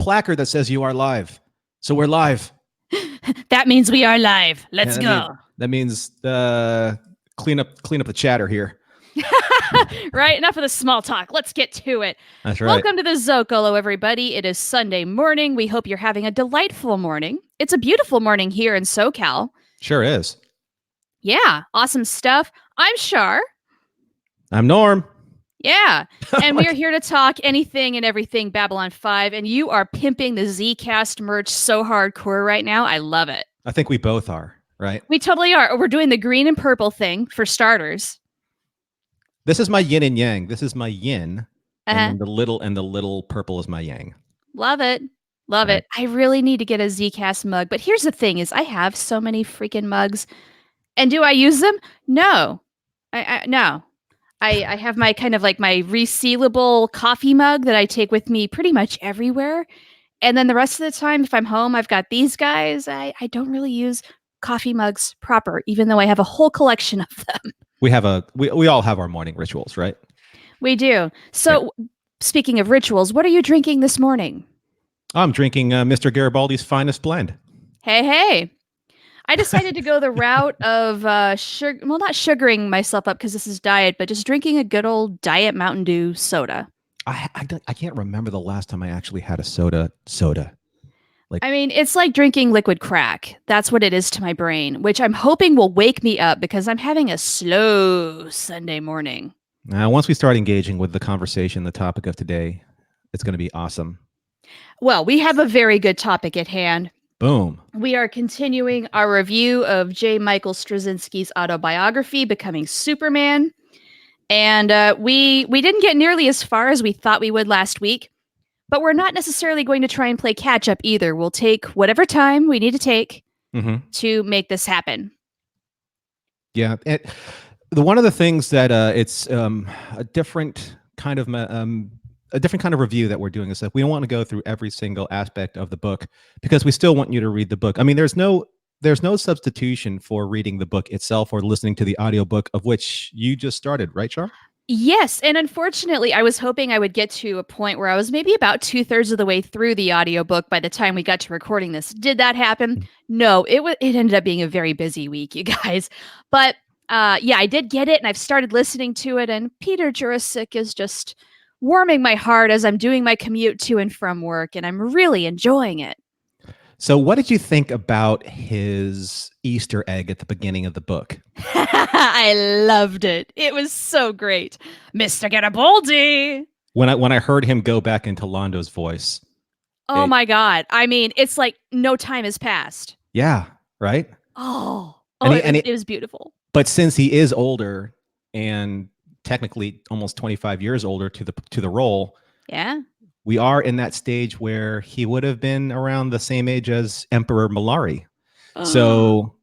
placard that says you are live. So we're live. That means we are live. Let's go. That means clean up the chatter here. Right? Enough of the small talk. Let's get to it. That's right. Welcome to the Zocalo, everybody. It is Sunday morning. We hope you're having a delightful morning. It's a beautiful morning here in SoCal. Sure is. Yeah, awesome stuff. I'm Char. I'm Norm. Yeah, and we are here to talk anything and everything Babylon 5, and you are pimping the Zcast merch so hardcore right now. I love it. I think we both are, right? We totally are. We're doing the green and purple thing for starters. This is my yin and yang. This is my yin, and the little purple is my yang. Love it. Love it. I really need to get a Zcast mug, but here's the thing is I have so many freaking mugs, and do I use them? No. No. I have my kind of like my resealable coffee mug that I take with me pretty much everywhere. And then the rest of the time, if I'm home, I've got these guys. I don't really use coffee mugs proper, even though I have a whole collection of them. We all have our morning rituals, right? We do. So speaking of rituals, what are you drinking this morning? I'm drinking Mr. Garibaldi's finest blend. Hey. I decided to go the route of not sugaring myself up because this is diet, but just drinking a good old diet Mountain Dew soda. I can't remember the last time I actually had a soda. Like, I mean, it's like drinking liquid crack. That's what it is to my brain, which I'm hoping will wake me up because I'm having a slow Sunday morning. Once we start engaging with the conversation, the topic of today, it's going to be awesome. Well, we have a very good topic at hand. Boom. We are continuing our review of Michael Straczynski's autobiography, Becoming Superman. And we didn't get nearly as far as we thought we would last week, but we're not necessarily going to try and play catch up either. We'll take whatever time we need to take to make this happen. Yeah. One of the things that it's a different kind of review that we're doing is that we don't want to go through every single aspect of the book because we still want you to read the book. I mean, there's no substitution for reading the book itself or listening to the audiobook of which you just started, right, Char? Yes. And unfortunately, I was hoping I would get to a point where I was maybe about 2/3 of the way through the audiobook by the time we got to recording this. Did that happen? No, it ended up being a very busy week, you guys. But yeah, I did get it and I've started listening to it. And Peter Jurasik is just warming my heart as I'm doing my commute to and from work, and I'm really enjoying it. So what did you think about his Easter egg at the beginning of the book? I loved it. It was so great. Mr. Garibaldi. When I heard him go back into Londo's voice. Oh my God. I mean, it's like no time has passed. Yeah, right? It was beautiful. But since he is older and technically almost 25 years older to the role. Yeah. We are in that stage where he would have been around the same age as Emperor Malari. So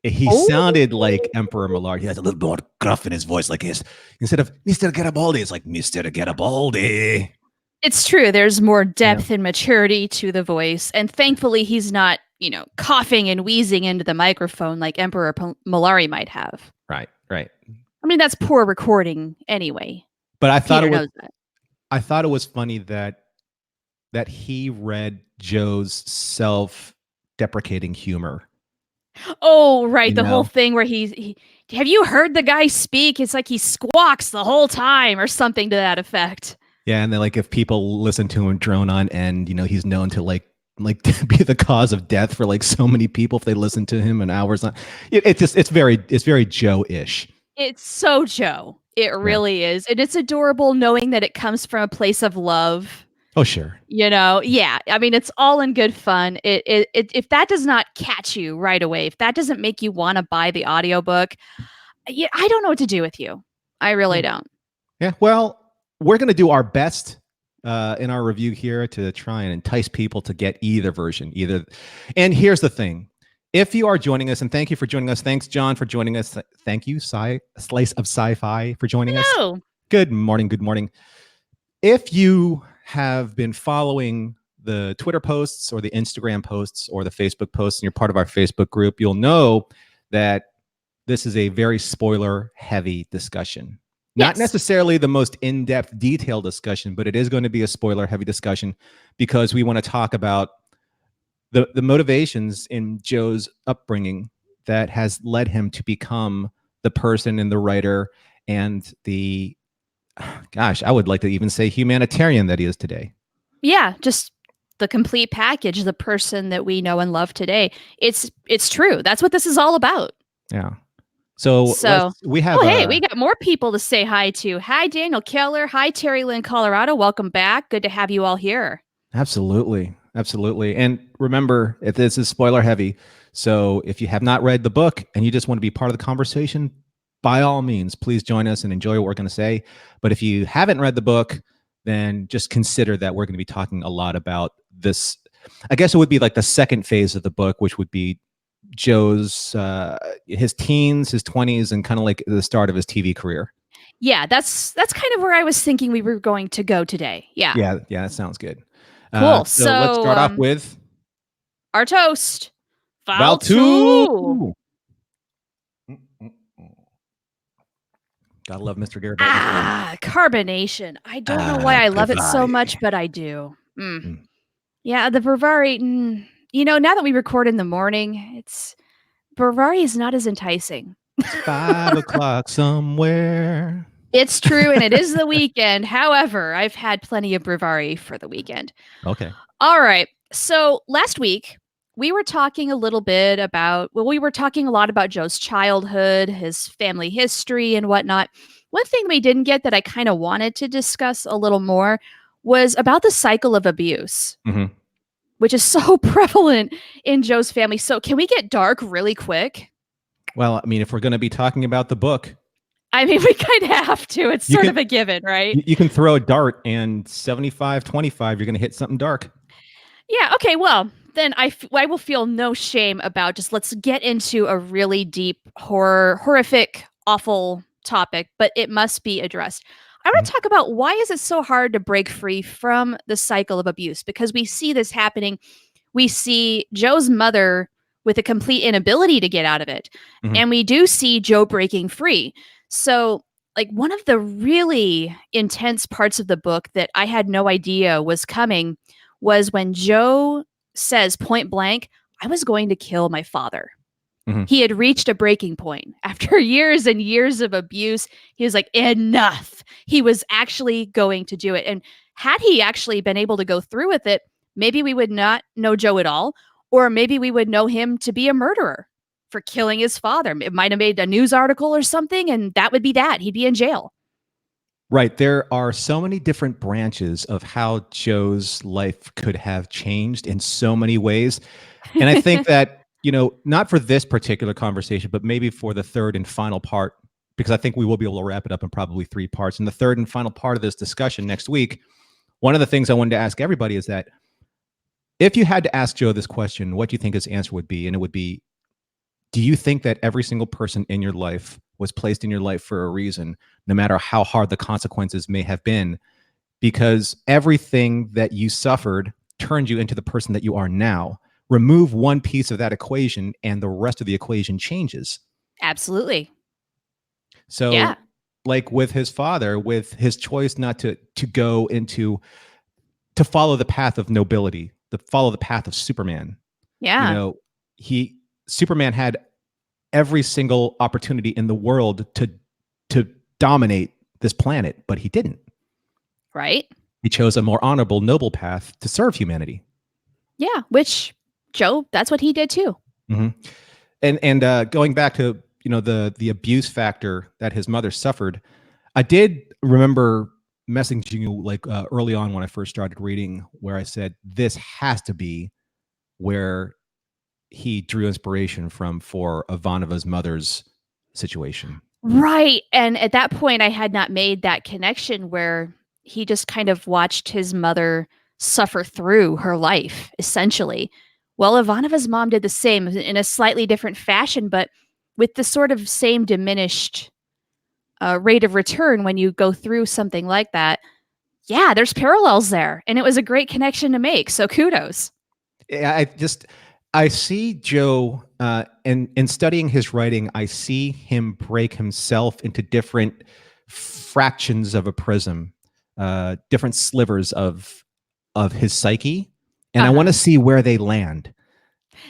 he sounded like Emperor Malari. He has a little more gruff in his voice, like his instead of Mr. Garibaldi, it's like Mr. Garibaldi. It's true. There's more depth and maturity to the voice. And thankfully he's not, coughing and wheezing into the microphone like Emperor Malari might have. Right. I mean, that's poor recording anyway. But I thought it was funny that he read Joe's self-deprecating humor. Oh, right. The whole thing where he have you heard the guy speak? It's like he squawks the whole time or something to that effect. Yeah. And then like if people listen to him drone on end, he's known to like be the cause of death for like so many people if they listen to him an hours on. It's very Joe-ish. It's so Joe. It really is. And it's adorable knowing that it comes from a place of love. Oh, sure. Yeah. I mean, it's all in good fun. If that does not catch you right away, if that doesn't make you want to buy the audiobook, I don't know what to do with you. I really don't. Yeah. Well, we're going to do our best in our review here to try and entice people to get either version. And here's the thing. If you are joining us, and thank you for joining us. Thanks, John, for joining us. Thank you, Slice of Sci-Fi, for joining us. Good morning. Good morning. If you have been following the Twitter posts or the Instagram posts or the Facebook posts and you're part of our Facebook group, you'll know that this is a very spoiler-heavy discussion. Not Yes. necessarily the most in-depth detailed discussion, but it is going to be a spoiler-heavy discussion because we want to talk about the motivations in Joe's upbringing that has led him to become the person and the writer and the, gosh, I would like to even say humanitarian that he is today. Yeah, just the complete package, the person that we know and love today. It's true. That's what this is all about. Yeah. So So, we have hey, we got more people to say hi to. Hi, Daniel Keller. Hi, Terry Lynn, Colorado. Welcome back. Good to have you all here. Absolutely. Absolutely. And remember, if this is spoiler heavy, so if you have not read the book and you just want to be part of the conversation, by all means, please join us and enjoy what we're going to say. But if you haven't read the book, then just consider that we're going to be talking a lot about this. I guess it would be like the second phase of the book, which would be Joe's his teens, his 20s, and kind of like the start of his TV career. Yeah, that's kind of where I was thinking we were going to go today. Yeah. Yeah, that sounds good. Cool. So let's start off with our toast. Val 2. Gotta love Mr. Garrett. Carbonation. I don't know why I love it so much, but I do. Yeah, the Brevari. Now that we record in the morning, Brevari is not as enticing. It's 5 o'clock somewhere. It's true, and it is the weekend. However, I've had plenty of Brevari for the weekend. Okay. All right. So last week, we were talking a lot about Joe's childhood, his family history, and whatnot. One thing we didn't get that I kind of wanted to discuss a little more was about the cycle of abuse, which is so prevalent in Joe's family. So can we get dark really quick? Well, I mean, if we're going to be talking about the book, I mean, we kind of have to. It's sort of a given, right? You can throw a dart and 75-25, you're going to hit something dark. Yeah. Okay. Well, then I will feel no shame about let's get into a really deep, horrific, awful topic, but it must be addressed. I want to talk about why is it so hard to break free from the cycle of abuse? Because we see this happening. We see Joe's mother with a complete inability to get out of it. And we do see Joe breaking free. So, like, one of the really intense parts of the book that I had no idea was coming was when Joe says point blank, I was going to kill my father. He had reached a breaking point. After years and years of abuse, he was like, enough. He was actually going to do it. And had he actually been able to go through with it, maybe we would not know Joe at all, or maybe we would know him to be a murderer for killing his father. It might have made a news article or something, and that would be that. He'd be in jail. Right. There are so many different branches of how Joe's life could have changed in so many ways. And I think that, not for this particular conversation, but maybe for the third and final part, because I think we will be able to wrap it up in probably 3 parts. In the third and final part of this discussion next week, one of the things I wanted to ask everybody is that if you had to ask Joe this question, what do you think his answer would be? And it would be, do you think that every single person in your life was placed in your life for a reason, no matter how hard the consequences may have been? Because everything that you suffered turned you into the person that you are now. Remove one piece of that equation and the rest of the equation changes. Absolutely. So, yeah. Like with his father, with his choice not to go into, to follow the path of nobility, to follow the path of Superman. Yeah. Superman had every single opportunity in the world to dominate this planet, but he didn't. Right. He chose a more honorable, noble path to serve humanity. Yeah, which Joe, that's what he did too. And going back to the abuse factor that his mother suffered, I did remember messaging you early on when I first started reading, where I said this has to be where he drew inspiration from for Ivanova's mother's situation. Right. And at that point, I had not made that connection where he just kind of watched his mother suffer through her life, essentially. Well, Ivanova's mom did the same in a slightly different fashion, but with the sort of same diminished rate of return when you go through something like that. Yeah, there's parallels there. And it was a great connection to make. So kudos. I see Joe, in studying his writing, I see him break himself into different fractions of a prism, different slivers of his psyche, and I want to see where they land.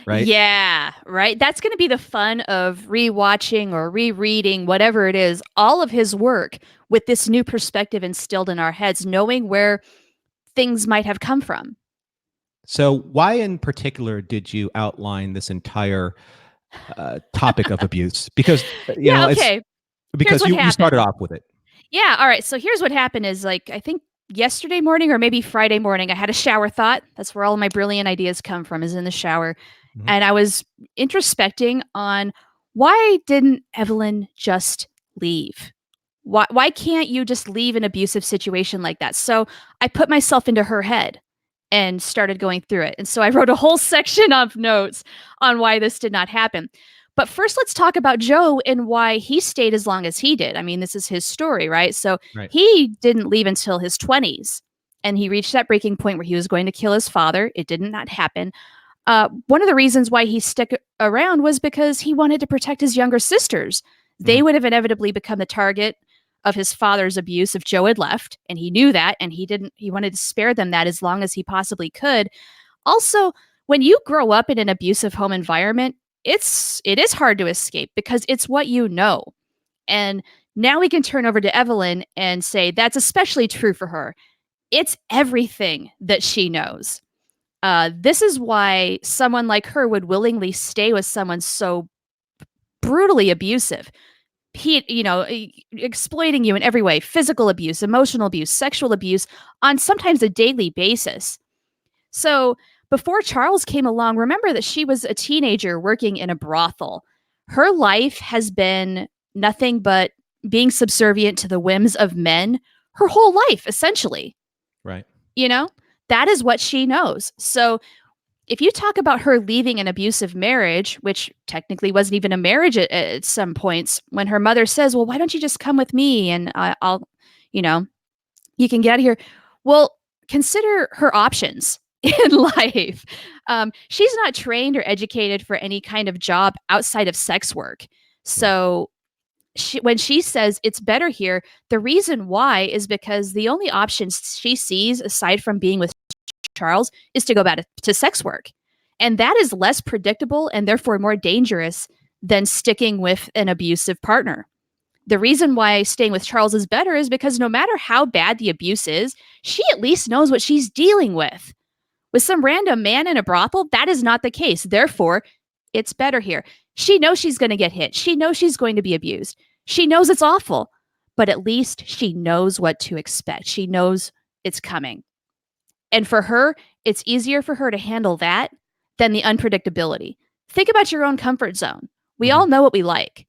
Right? Yeah, right. That's going to be the fun of rewatching or rereading, whatever it is, all of his work with this new perspective instilled in our heads, knowing where things might have come from. So, why in particular did you outline this entire topic of abuse? Because Okay. it's because you started off with it. Yeah. All right. So here's what happened: is like I think yesterday morning or maybe Friday morning, I had a shower thought. That's where all of my brilliant ideas come from, is in the shower. Mhm. And I was introspecting on why didn't Evelyn just leave? Why can't you just leave an abusive situation like that? So I put myself into her head and started going through it. And so I wrote a whole section of notes on why this did not happen. But first, let's talk about Joe and why he stayed as long as he did. I mean, this is his story, right? So he didn't leave until his 20s. And he reached that breaking point where he was going to kill his father. It did not happen. One of the reasons why he stuck around was because he wanted to protect his younger sisters. They would have inevitably become the target of his father's abuse if Joe had left, and he knew that, and he wanted to spare them that as long as he possibly could. Also, when you grow up in an abusive home environment, it is hard to escape because it's what you know. And now we can turn over to Evelyn and say that's especially true for her. It's everything that she knows. This is why someone like her would willingly stay with someone so brutally abusive. Exploiting you in every way, physical abuse, emotional abuse, sexual abuse on sometimes a daily basis. So before Charles came along, remember that she was a teenager working in a brothel. Her life has been nothing but being subservient to the whims of men her whole life, essentially. Right. That is what she knows. So if you talk about her leaving an abusive marriage, which technically wasn't even a marriage at some points, when her mother says, well, why don't you just come with me and you can get out of here. Well, consider her options in life. She's not trained or educated for any kind of job outside of sex work. So when she says it's better here, the reason why is because the only options she sees aside from being with Charles is to go back to sex work. And that is less predictable and therefore more dangerous than sticking with an abusive partner. The reason why staying with Charles is better is because no matter how bad the abuse is, she at least knows what she's dealing with. With some random man in a brothel, that is not the case. Therefore, it's better here. She knows she's going to get hit. She knows she's going to be abused. She knows it's awful, but at least she knows what to expect. She knows it's coming. And for her, it's easier for her to handle that than the unpredictability. Think about your own comfort zone. We all know what we like.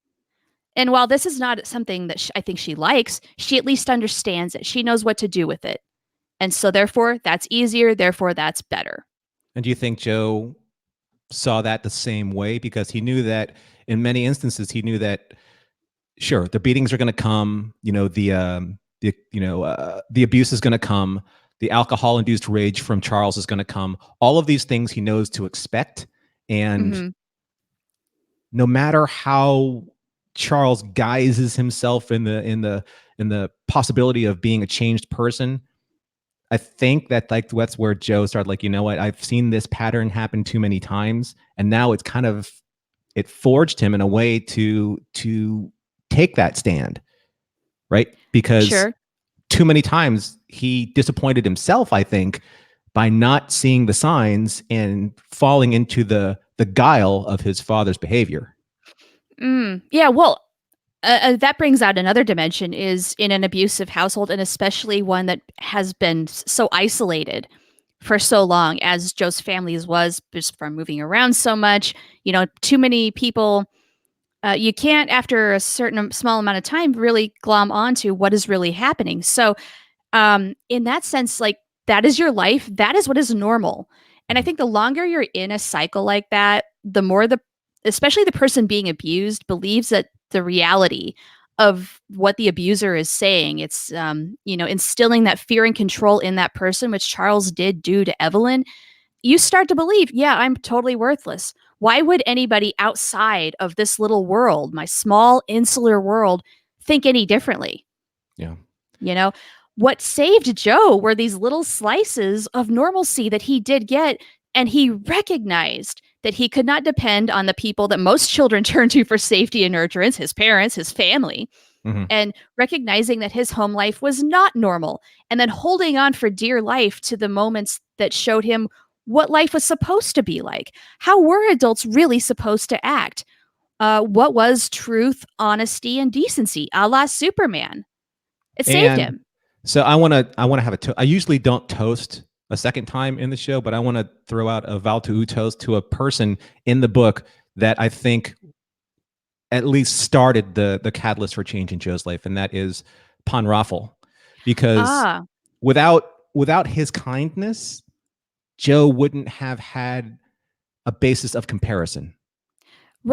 And while this is not something that I think she likes, she at least understands it. She knows what to do with it. And so therefore, that's easier. Therefore, that's better. And do you think Joe saw that the same way? Because he knew that in many instances, he knew that, sure, the beatings are going to come, the abuse is going to come, the alcohol-induced rage from Charles is going to come. All of these things he knows to expect. And no matter how Charles guises himself in the possibility of being a changed person, I think that that's where Joe started you know what, I've seen this pattern happen too many times, and now it's kind of, it forged him in a way to take that stand, right? Because too many times he disappointed himself, I think, by not seeing the signs and falling into the guile of his father's behavior. Yeah, well, that brings out another dimension, is in an abusive household, and especially one that has been so isolated for so long, as Joe's family was, just from moving around so much, too many people. You can't, after a certain small amount of time, really glom onto what is really happening. So in that sense, that is your life. That is what is normal. And I think the longer you're in a cycle like that, the more especially the person being abused believes that the reality of what the abuser is saying, it's, instilling that fear and control in that person, which Charles did do to Evelyn. You start to believe, yeah, I'm totally worthless. Why would anybody outside of this little world, my small insular world, think any differently? Yeah. You know, what saved Joe were these little slices of normalcy that he did get, and he recognized that he could not depend on the people that most children turn to for safety and nurturance, his parents, his family, Mhm. and recognizing that his home life was not normal, and then holding on for dear life to the moments that showed him what life was supposed to be like. How were adults really supposed to act? What was truth, honesty, and decency, a la Superman? It saved And him. so I wanna have I usually don't toast a second time in the show, but I wanna throw out a Valtu toast to a person in the book that I think at least started the catalyst for change in Joe's life, and that is Panraffel. Because Ah, without his kindness, Joe wouldn't have had a basis of comparison.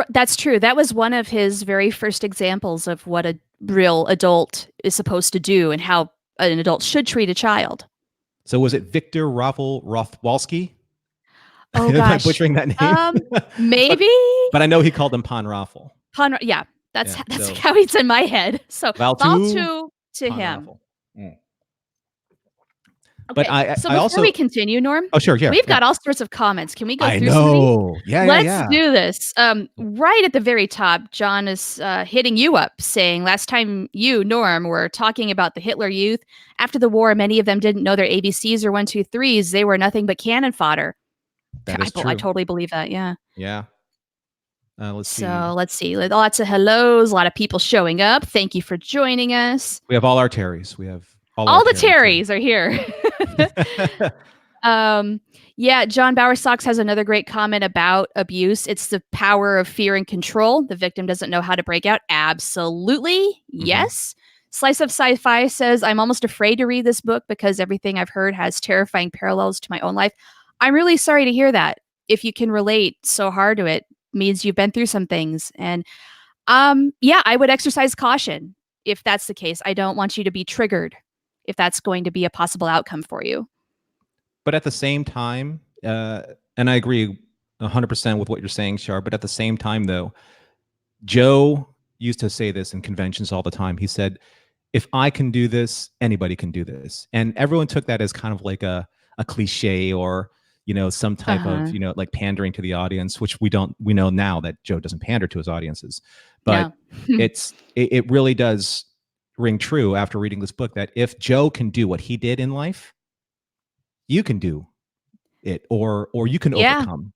that's true. That was one of his very first examples of what a real adult is supposed to do and how an adult should treat a child. So was it Victor Raffel Rothwalski? Oh Am I gosh. butchering that name? but Maybe but I know he called him Panraffel. Yeah, Yeah. that's So how he's in my head. So Valtu Valtu to him. Panraffel. Mm. But Okay, so I before also we continue, Norm, oh sure, yeah, we've yeah. got all sorts of comments. Can we go I through some of these? know. Yeah, yeah, Let's yeah. do this. Right at the very top, John is hitting you up, saying last time you, Norm, were talking about the Hitler Youth. After the war, many of them didn't know their ABCs or 1, 2, 3s. They were nothing but cannon fodder. That is I true. totally believe that. Yeah. Yeah. Let's see. So let's see. Lots of hellos, a lot of people showing up. Thank you for joining us. We have all our Terrys. We have all our All the Terrys Terrys are here. here. Yeah, John Bowersox has another great comment about abuse. It's the power of fear and control. The victim doesn't know how to break out. Absolutely. Yes. Slice of Sci-Fi says, I'm almost afraid to read this book because everything I've heard has terrifying parallels to my own life. I'm really sorry to hear that. If you can relate so hard to it, means you've been through some things. And yeah, I would exercise caution if that's the case. I don't want you to be triggered if that's going to be a possible outcome for you. But at the same time, and I agree 100% with what you're saying, Char, but at the same time, though, Joe used to say this in conventions all the time. He said, if I can do this, anybody can do this. And everyone took that as kind of like a cliche or, some type of, Uh-huh. like pandering to the audience, which we know now that Joe doesn't pander to his audiences. Yeah. But it really does ring true after reading this book that if Joe can do what he did in life, you can do it or you can Yeah. overcome.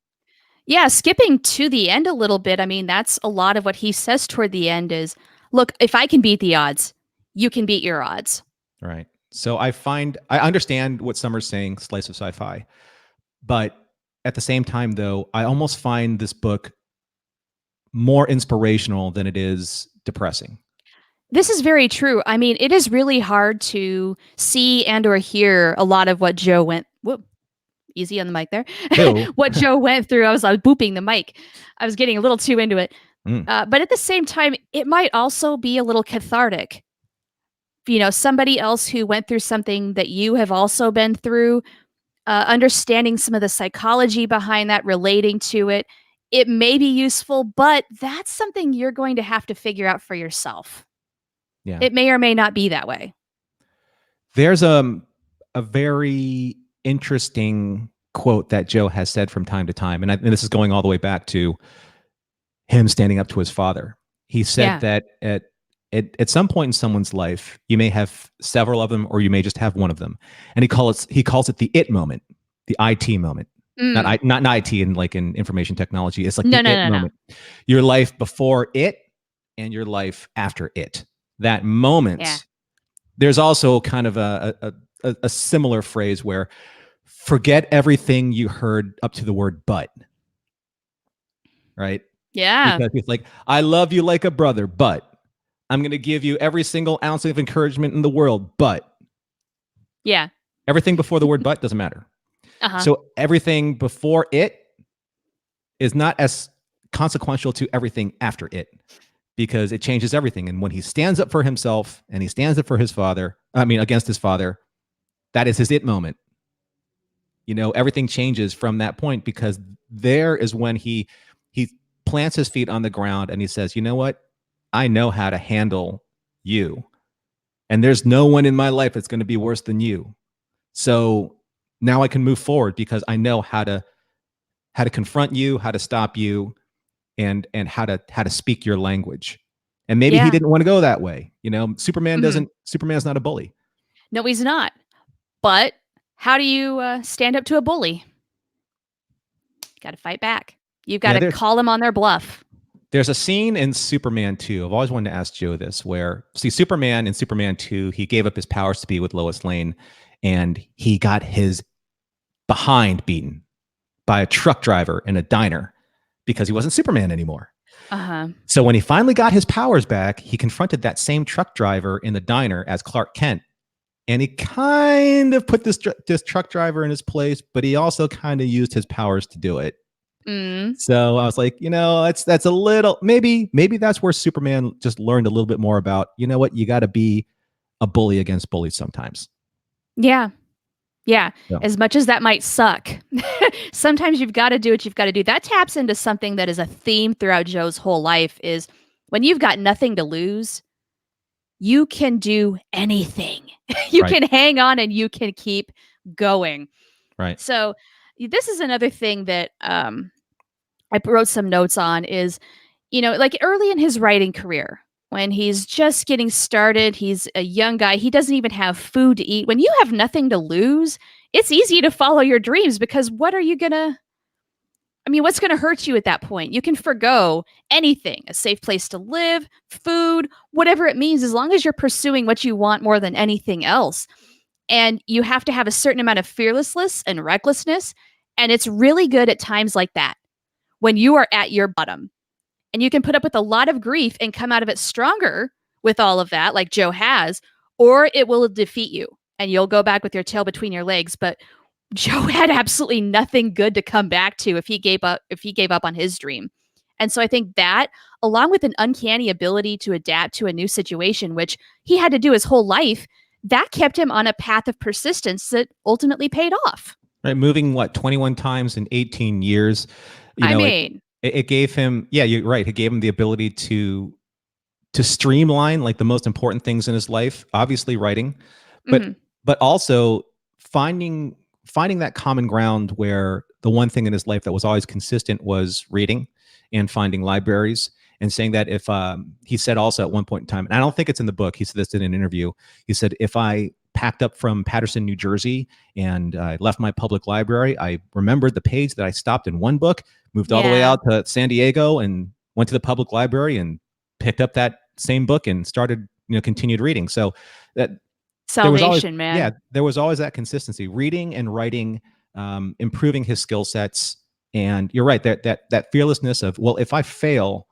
Yeah, skipping to the end a little bit. I mean, that's a lot of what he says toward the end is, look, if I can beat the odds, you can beat your odds. Right. So I understand what Summer's saying, slice of sci-fi, but at the same time, though, I almost find this book more inspirational than it is depressing. This is very true. I mean, it is really hard to see and or hear a lot of what Joe went. Whoop, easy on the mic there. What Joe went through. I was booping the mic. I was getting a little too into it. But at the same time, it might also be a little cathartic. Somebody else who went through something that you have also been through, understanding some of the psychology behind that, relating to it, it may be useful, but that's something you're going to have to figure out for yourself. Yeah. It may or may not be that way. There's a very interesting quote that Joe has said from time to time, and this is going all the way back to him standing up to his father. He said that at some point in someone's life, you may have several of them, or you may just have one of them, and he calls it the it moment, the IT moment. Not IT in information technology. It's like the moment. Your life before it and your life after it. That moment. Yeah. There's also kind of a similar phrase where forget everything you heard up to the word but. Right? Yeah. Because it's like, I love you like a brother, but I'm going to give you every single ounce of encouragement in the world, but. Yeah. Everything before the word but doesn't matter. So everything before it is not as consequential to everything after it, because it changes everything. And when he stands up for himself and he stands up for his father, against his father, that is his it moment. Everything changes from that point, because there is when he plants his feet on the ground and he says, you know what? I know how to handle you. and there's no one in my life that's going to be worse than you. So now I can move forward because I know how to confront you, how to stop you, and how to speak your language. And maybe he didn't want to go that way. Superman's not a bully. No, he's not. But how do you stand up to a bully? Got to fight back. You've got to call them on their bluff. There's a scene in Superman 2. I've always wanted to ask Joe this, where Superman in Superman 2, he gave up his powers to be with Lois Lane, and he got his behind beaten by a truck driver in a diner because he wasn't Superman anymore. So when he finally got his powers back, he confronted that same truck driver in the diner as Clark Kent. And he kind of put this truck driver in his place, but he also kind of used his powers to do it. So I was like, that's a little, maybe that's where Superman just learned a little bit more about, you got to be a bully against bullies sometimes. Yeah. As much as that might suck, sometimes you've got to do what you've got to do. That taps into something that is a theme throughout Joe's whole life, is when you've got nothing to lose, you can do anything. You can hang on and you can keep going. Right. So this is another thing that I wrote some notes on is, like early in his writing career, when he's just getting started, he's a young guy, he doesn't even have food to eat. When you have nothing to lose, it's easy to follow your dreams because what's going to hurt you at that point? You can forgo anything, a safe place to live, food, whatever it means, as long as you're pursuing what you want more than anything else. And you have to have a certain amount of fearlessness and recklessness. And it's really good at times like that, when you are at your bottom. And you can put up with a lot of grief and come out of it stronger with all of that, like Joe has, or it will defeat you and you'll go back with your tail between your legs. But Joe had absolutely nothing good to come back to if he gave up on his dream. And so I think that, along with an uncanny ability to adapt to a new situation, which he had to do his whole life, that kept him on a path of persistence that ultimately paid off. Right. Moving 21 times in 18 years. It gave him, you're right. It gave him the ability to streamline like the most important things in his life, obviously writing, but also finding that common ground where the one thing in his life that was always consistent was reading and finding libraries, and saying that if he said also at one point in time, and I don't think it's in the book, he said this in an interview, he said, if I packed up from Paterson, New Jersey, and I left my public library, I remembered the page that I stopped in one book, moved all the way out to San Diego and went to the public library and picked up that same book and started, continued reading. So that salvation, there was always that consistency, reading and writing, improving his skill sets. And you're right, that fearlessness of, well, if I fail,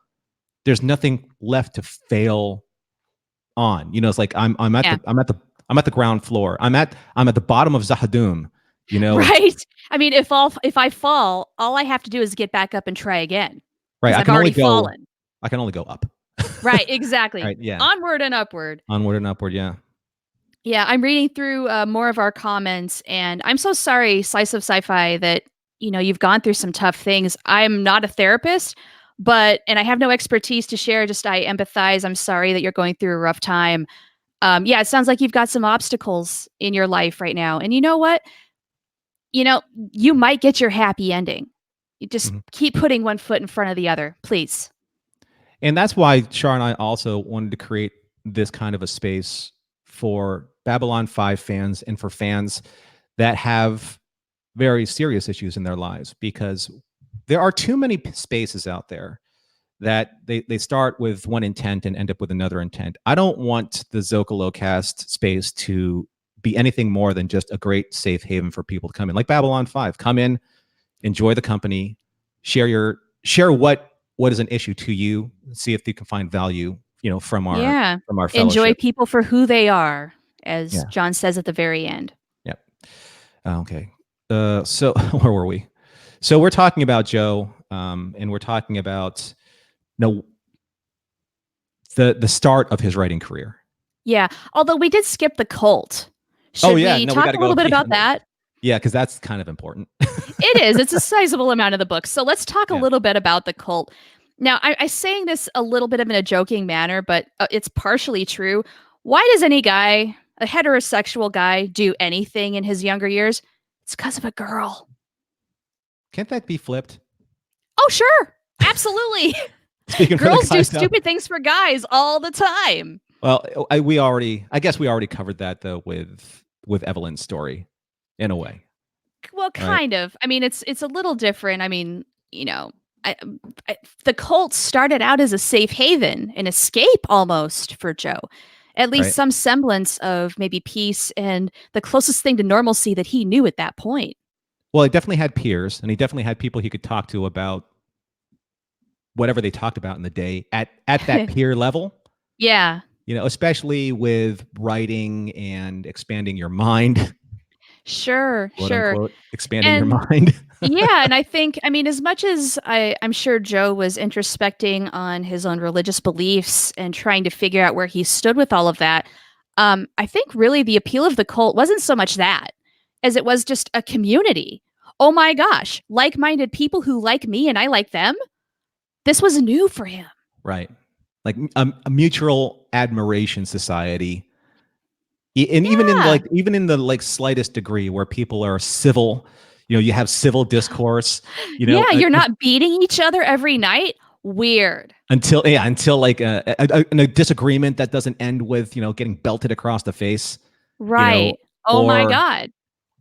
there's nothing left to fail on. It's like I'm at the ground floor. I'm at the bottom of Zahadum. Right. I mean, if I fall, all I have to do is get back up and try again. Right. I've already fallen. I can only go up. Right. Exactly. Right, yeah. Onward and upward. Onward and upward. Yeah. Yeah. I'm reading through more of our comments, and I'm so sorry, Slice of Sci-Fi, that you've gone through some tough things. I'm not a therapist, and I have no expertise to share. Just I empathize. I'm sorry that you're going through a rough time. It sounds like you've got some obstacles in your life right now, and you know what? You might get your happy ending. You just keep putting one foot in front of the other, please. And that's why Char and I also wanted to create this kind of a space for Babylon 5 fans and for fans that have very serious issues in their lives, because there are too many spaces out there that they start with one intent and end up with another intent. I don't want the Zocalo cast space to be anything more than just a great safe haven for people to come in, like Babylon 5. Come in, enjoy the company, share what is an issue to you, see if you can find value, from our fellowship. Enjoy people for who they are, as John says at the very end. Yep. Okay. So where were we? So we're talking about Joe, and we're talking about the start of his writing career. Yeah. Although we did skip the cult. Should we talk a little bit about that? Yeah, because that's kind of important. It is. It's a sizable amount of the book. So let's talk a little bit about the cult. Now, I'm saying this a little bit of in a joking manner, but it's partially true. Why does any guy, a heterosexual guy, do anything in his younger years? It's because of a girl. Can't that be flipped? Oh, sure. Absolutely. Speaking for the Girls do guys out. stupid things for guys all the time. Well, I guess we already covered that though with Evelyn's story, in a way. Well, kind of. I mean, it's a little different. I mean, you know, the cult started out as a safe haven, an escape almost for Joe. At least some semblance of maybe peace and the closest thing to normalcy that he knew at that point. Well, he definitely had peers, and he definitely had people he could talk to about whatever they talked about in the day at that peer level. Yeah. You know, especially with writing and expanding your mind. Sure, Quote, sure. unquote, expanding your mind. Yeah, and I think, I mean, as much as I'm sure Joe was introspecting on his own religious beliefs and trying to figure out where he stood with all of that, I think really the appeal of the cult wasn't so much that as it was just a community. Oh my gosh, like-minded people who like me and I like them. This was new for him. Right. Like a mutual admiration society. And even in the like slightest degree where people are civil, you know, you have civil discourse, you know. Yeah, you're not beating each other every night. Weird. Until like a disagreement that doesn't end with, you know, getting belted across the face. Right. You know, oh my God.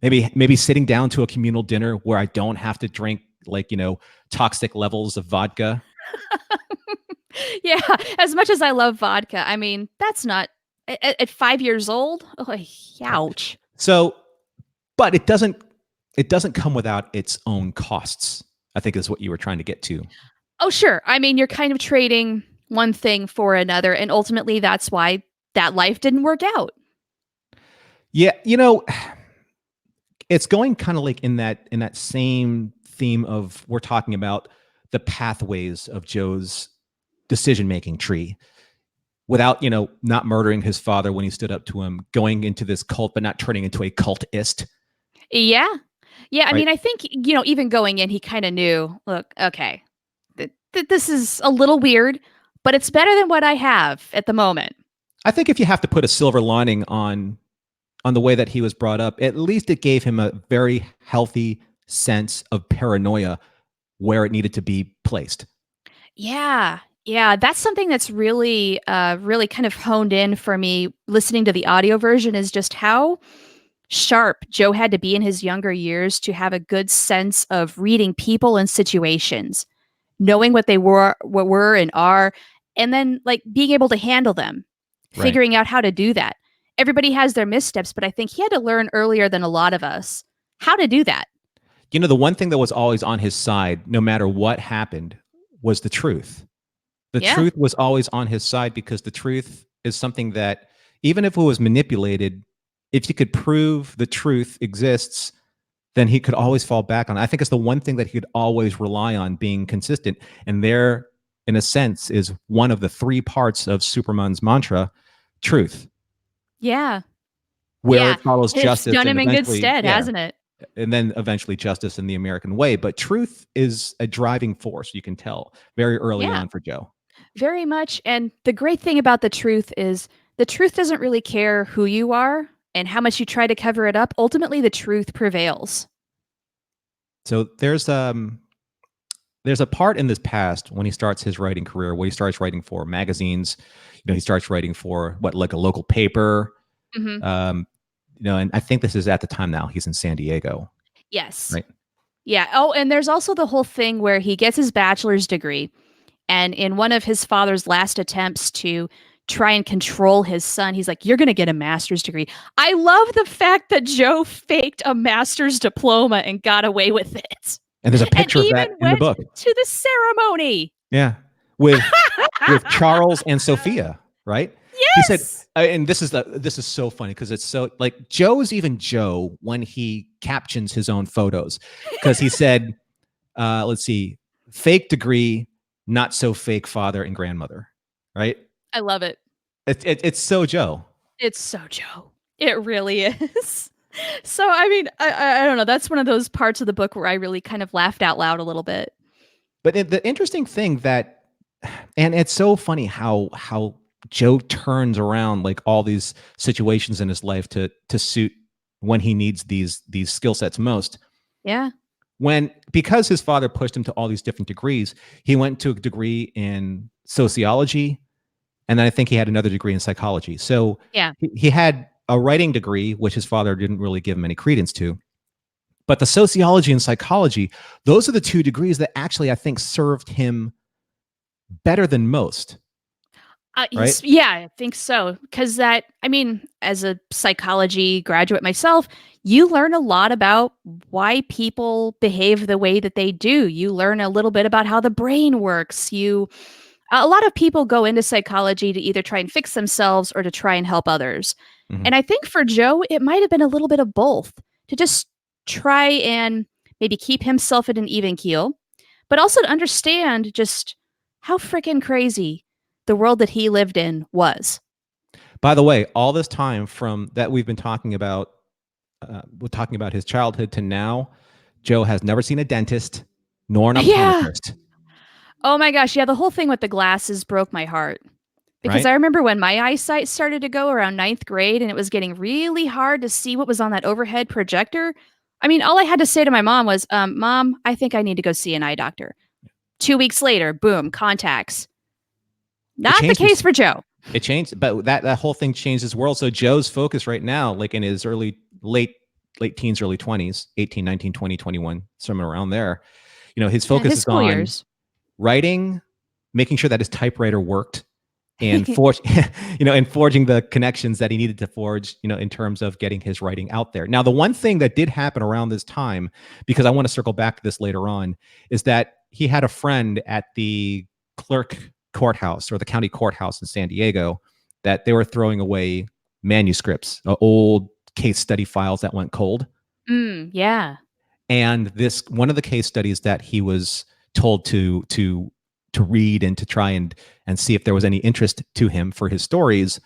Maybe sitting down to a communal dinner where I don't have to drink like, you know, toxic levels of vodka. Yeah, as much as I love vodka, I mean, that's not at 5 years old. Oh, ouch. So, but it doesn't come without its own costs, I think is what you were trying to get to. Oh, sure. I mean, you're kind of trading one thing for another, and ultimately that's why that life didn't work out. Yeah, you know, it's going kind of like in that same theme of we're talking about the pathways of Joe's decision-making tree without, you know, not murdering his father when he stood up to him, going into this cult, but not turning into a cultist. Yeah. Yeah. I mean, I think, you know, even going in, he kind of knew, look, okay, this is a little weird, but it's better than what I have at the moment. I think if you have to put a silver lining on the way that he was brought up, at least it gave him a very healthy sense of paranoia where it needed to be placed. Yeah. Yeah, that's something that's really, really kind of honed in for me listening to the audio version is just how sharp Joe had to be in his younger years to have a good sense of reading people and situations, knowing what they were and are, and then like being able to handle them, figuring out how to do that. Everybody has their missteps, but I think he had to learn earlier than a lot of us how to do that. You know, the one thing that was always on his side, no matter what happened, was the truth. The truth was always on his side because the truth is something that, even if it was manipulated, if you could prove the truth exists, then he could always fall back on it. I think it's the one thing that he could always rely on, being consistent. And there, in a sense, is one of the three parts of Superman's mantra, truth. Yeah. Where it follows justice. It's done him in good stead, hasn't it? And then eventually justice in the American way. But truth is a driving force, you can tell, very early on for Joe. Very much. And the great thing about the truth is the truth doesn't really care who you are and how much you try to cover it up. Ultimately, the truth prevails. So there's a part in this past when he starts his writing career where he starts writing for magazines. You know, he starts writing for like a local paper. Mm-hmm. You know, and I think this is at the time now he's in San Diego. Yes. Right. Yeah. Oh, and there's also the whole thing where he gets his bachelor's degree. And in one of his father's last attempts to try and control his son, he's like, you're going to get a master's degree. I love the fact that Joe faked a master's diploma and got away with it. And there's a picture of that in the book. To the ceremony. Yeah. With Charles and Sophia, right? Yes. He said, and this is so funny because it's so like Joe's even Joe when he captions his own photos, because he said, let's see, fake degree, not so fake father and grandmother, right? I love it. It's so Joe. It's so Joe. It really is. So, I mean, I don't know. That's one of those parts of the book where I really kind of laughed out loud a little bit. But the interesting thing and it's so funny how Joe turns around like all these situations in his life to suit when he needs these skill sets most. Yeah. Because his father pushed him to all these different degrees, he went to a degree in sociology, and then I think he had another degree in psychology. So Yeah. he had a writing degree, which his father didn't really give him any credence to. But the sociology and psychology, those are the two degrees that actually I think served him better than most. Right? Yeah, I think so. Because as a psychology graduate myself, you learn a lot about why people behave the way that they do. You learn a little bit about how the brain works. A lot of people go into psychology to either try and fix themselves or to try and help others. Mhm. And I think for Joe, it might have been a little bit of both, to just try and maybe keep himself at an even keel, but also to understand just how freaking crazy the world that he lived in was. By the way, all this time from that we've been talking about, we're talking about his childhood to now, Joe has never seen a dentist nor an Yeah. optometrist. Oh my gosh. Yeah. The whole thing with the glasses broke my heart. Because Right? I remember when my eyesight started to go around ninth grade and it was getting really hard to see what was on that overhead projector. I mean, all I had to say to my mom was, Mom, I think I need to go see an eye doctor. 2 weeks later, boom, contacts. It Not the changed case for Joe. It changed, but that whole thing changed his world. So Joe's focus right now, like in his late teens, early 20s, 18, 19, 20, 21, somewhere around there, his focus His is school on years. writing, making sure that his typewriter worked, and and forging the connections that he needed to forge, in terms of getting his writing out there. Now, the one thing that did happen around this time, because I want to circle back to this later on, is that he had a friend at the clerk courthouse or the county courthouse in San Diego that they were throwing away manuscripts, old case study files that went cold. Yeah. And one of the case studies that he was told to read and to try and see if there was any interest to him for his stories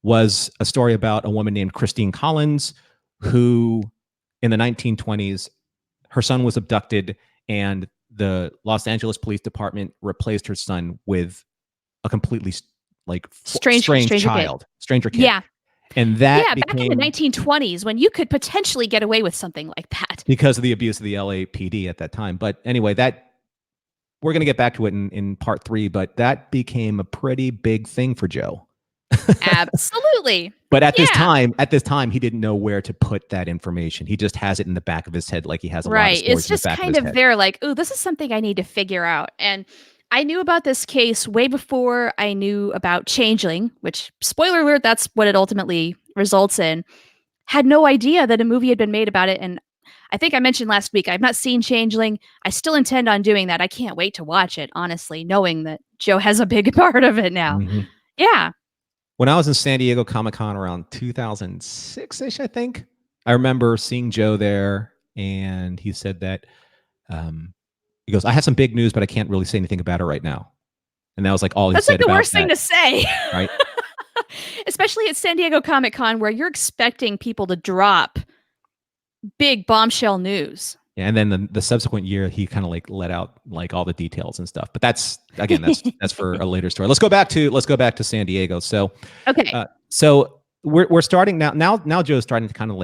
was a story about a woman named Christine Collins, who in the 1920s, her son was abducted and the Los Angeles Police Department replaced her son with a completely strange stranger kid. Yeah. And that back in the 1920s when you could potentially get away with something like that. Because of the abuse of the LAPD at that time. But anyway, we're going to get back to it in part 3, but that became a pretty big thing for Joe. Absolutely. But at this time, he didn't know where to put that information. He just has it in the back of his head, like he has a lot of stories It's just in the back kind of his of head. there, like, oh, this is something I need to figure out. And I knew about this case way before I knew about Changeling, which, spoiler alert, that's what it ultimately results in. Had no idea that a movie had been made about it. And I think I mentioned last week, I've not seen Changeling. I still intend on doing that. I can't wait to watch it, honestly, knowing that Joe has a big part of it now. Mm-hmm. Yeah. When I was in San Diego Comic-Con around 2006-ish, I think, I remember seeing Joe there, and he said that, he goes, I have some big news, but I can't really say anything about it right now. And that was like all he said about that. That's like the worst thing to say. Right? Especially at San Diego Comic-Con, where you're expecting people to drop big bombshell news. Yeah, and then the subsequent year, he kind of let out all the details and stuff. But that's for a later story. Let's go back to San Diego. So okay, so we're starting now. Now Joe's starting to kind of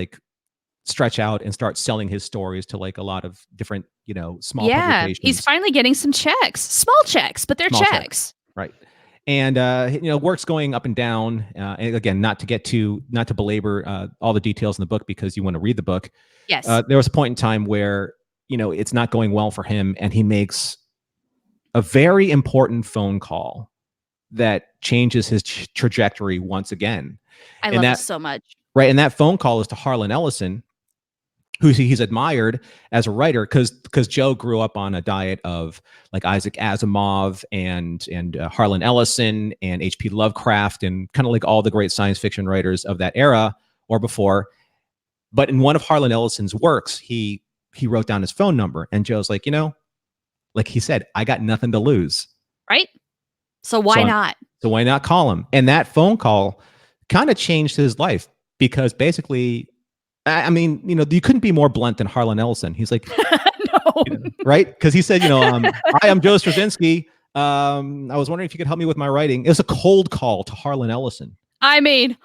stretch out and start selling his stories to a lot of different small publications. He's finally getting some checks, small checks, but they're checks. Right. And work's going up and down. And again, not to belabor all the details in the book because you want to read the book. Yes. There was a point in time where it's not going well for him, and he makes a very important phone call that changes his trajectory once again. I love this so much. Right, and that phone call is to Harlan Ellison, who he's admired as a writer because Joe grew up on a diet of Isaac Asimov and Harlan Ellison and H.P. Lovecraft and kind of all the great science fiction writers of that era or before. But in one of Harlan Ellison's works, he wrote down his phone number, and Joe's like he said, I got nothing to lose. Right. So why not? So why not call him? And that phone call kind of changed his life because basically, I mean, you couldn't be more blunt than Harlan Ellison. He's like, no, right? Because he said, hi, I'm Joe Straczynski. I was wondering if you could help me with my writing. It was a cold call to Harlan Ellison. I mean,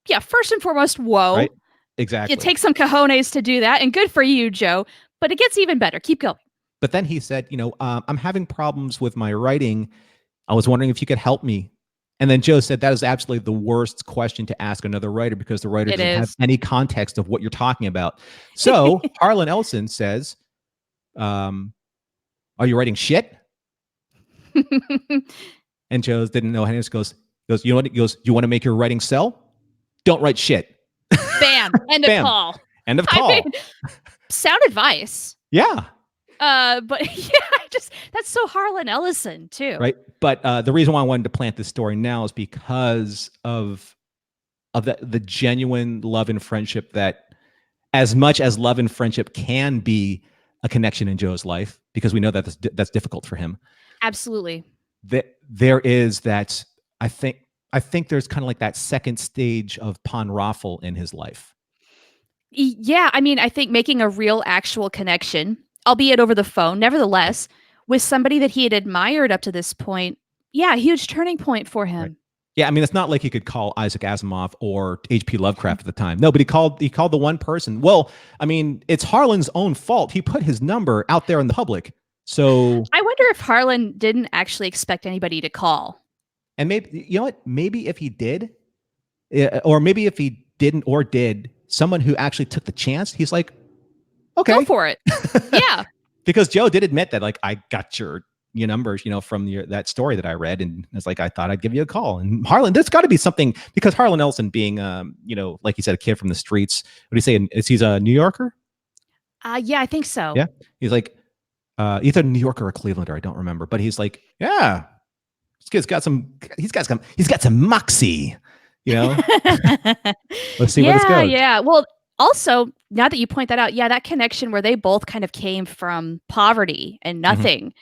yeah, first and foremost, whoa. Right? Exactly. It takes some cojones to do that, and good for you, Joe. But it gets even better. Keep going. But then he said, I'm having problems with my writing. I was wondering if you could help me. And then Joe said, that is absolutely the worst question to ask another writer, because the writer doesn't have any context of what you're talking about. So Harlan Ellison says, are you writing shit? And Joe didn't know. And he just goes, you know what? He goes, you want to make your writing sell? Don't write shit. Bam. End of call. End of call. I mean, sound advice. Yeah. But yeah, that's so Harlan Ellison too. Right. But the reason why I wanted to plant this story now is because of the genuine love and friendship, that as much as love and friendship can be a connection in Joe's life, because we know that that's difficult for him. Absolutely. There is that, I think there's kind of like that second stage of Pon Raffle in his life. Yeah. I mean, I think making a real actual connection, albeit over the phone, nevertheless, with somebody that he had admired up to this point. Yeah, huge turning point for him. Right. Yeah, I mean, it's not like he could call Isaac Asimov or H.P. Lovecraft at the time. No, but he called the one person. Well, I mean, it's Harlan's own fault. He put his number out there in the public. So I wonder if Harlan didn't actually expect anybody to call. And maybe, you know what? Maybe if he did, or maybe if he didn't or did, someone who actually took the chance, he's like, okay, go for it. Yeah. Because Joe did admit that, like, I got your numbers, from that story that I read, and it's like, I thought I'd give you a call. And Harlan, there's got to be something, because Harlan Ellison being, like you said, a kid from the streets. What do you say? He's a New Yorker? Yeah, I think so. Yeah, he's like either New Yorker or Clevelander, I don't remember, but he's like, yeah, this kid's got some. He's got some moxie. Let's see where this goes. Yeah. Well, also, now that you point that out, yeah, that connection where they both kind of came from poverty and nothing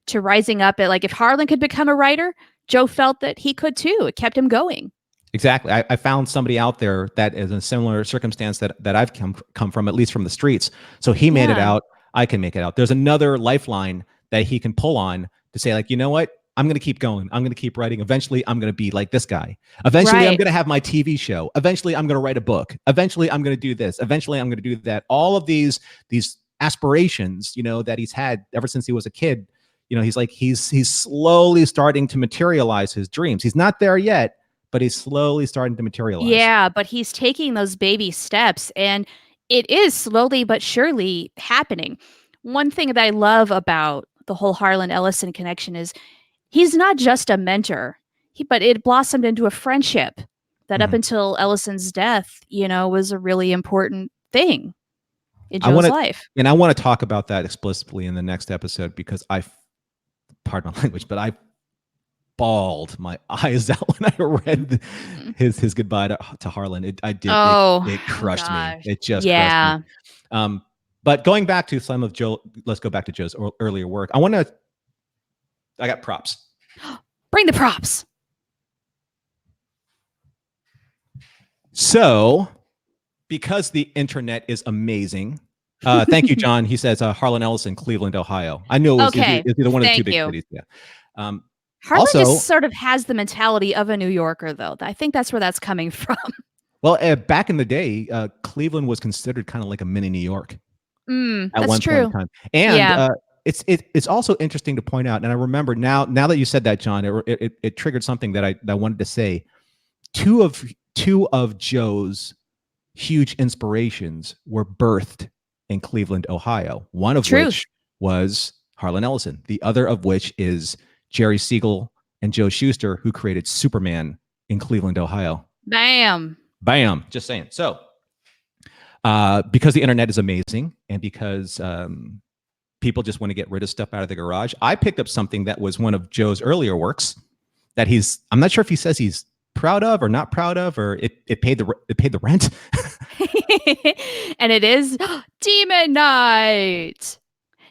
to rising up. Like, if Harlan could become a writer, Joe felt that he could too. It kept him going. Exactly. I found somebody out there that is in a similar circumstance that I've come from, at least from the streets. So he made it out. I can make it out. There's another lifeline that he can pull on to say, like, you know what? I'm going to keep going. I'm going to keep writing. Eventually, I'm going to be like this guy. Eventually, I'm going to have my TV show. Eventually, I'm going to write a book. Eventually, I'm going to do this. Eventually, I'm going to do that. All of these aspirations, that he's had ever since he was a kid. He's slowly starting to materialize his dreams. He's not there yet, but he's slowly starting to materialize. Yeah, but he's taking those baby steps, and it is slowly but surely happening. One thing that I love about the whole Harlan Ellison connection is he's not just a mentor, but it blossomed into a friendship that up until Ellison's death, was a really important thing in Joe's life. And I want to talk about that explicitly in the next episode, because pardon my language, but I bawled my eyes out when I read his goodbye to Harlan. It crushed me. It just crushed me. But going back to some of Joe, let's go back to Joe's earlier work. I got props. Bring the props. So, because the internet is amazing, thank you, John. He says Harlan Ellison, Cleveland, Ohio. I knew it was either one of the two big cities. Yeah. Harlan just sort of has the mentality of a New Yorker, though. I think that's where that's coming from. Well, back in the day, Cleveland was considered kind of like a mini New York. At one point in time. And it's also interesting to point out, and I remember now that you said that, John, it triggered something that I wanted to say. Two of Joe's huge inspirations were birthed in Cleveland, Ohio. One of which was Harlan Ellison. The other of which is Jerry Siegel and Joe Shuster, who created Superman in Cleveland, Ohio. Bam. Just saying. So, because the internet is amazing, and because people just want to get rid of stuff out of the garage, I picked up something that was one of Joe's earlier works that I'm not sure if he says he's proud of or not proud of, or it paid the rent. And it is Demon Knight.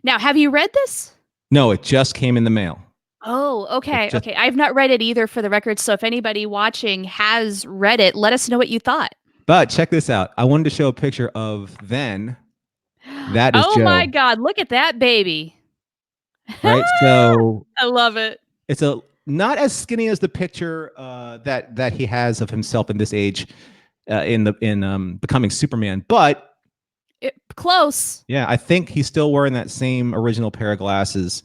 Now, have you read this? No, it just came in the mail. Oh, okay. Okay. I've not read it either, for the record. So if anybody watching has read it, let us know what you thought. But check this out. I wanted to show a picture of then. That is Joe. My God. Look at that baby. Right. So I love it. It's a not as skinny as the picture that he has of himself in this age in Becoming Superman, but Close. yeah, I think he's still wearing that same original pair of glasses.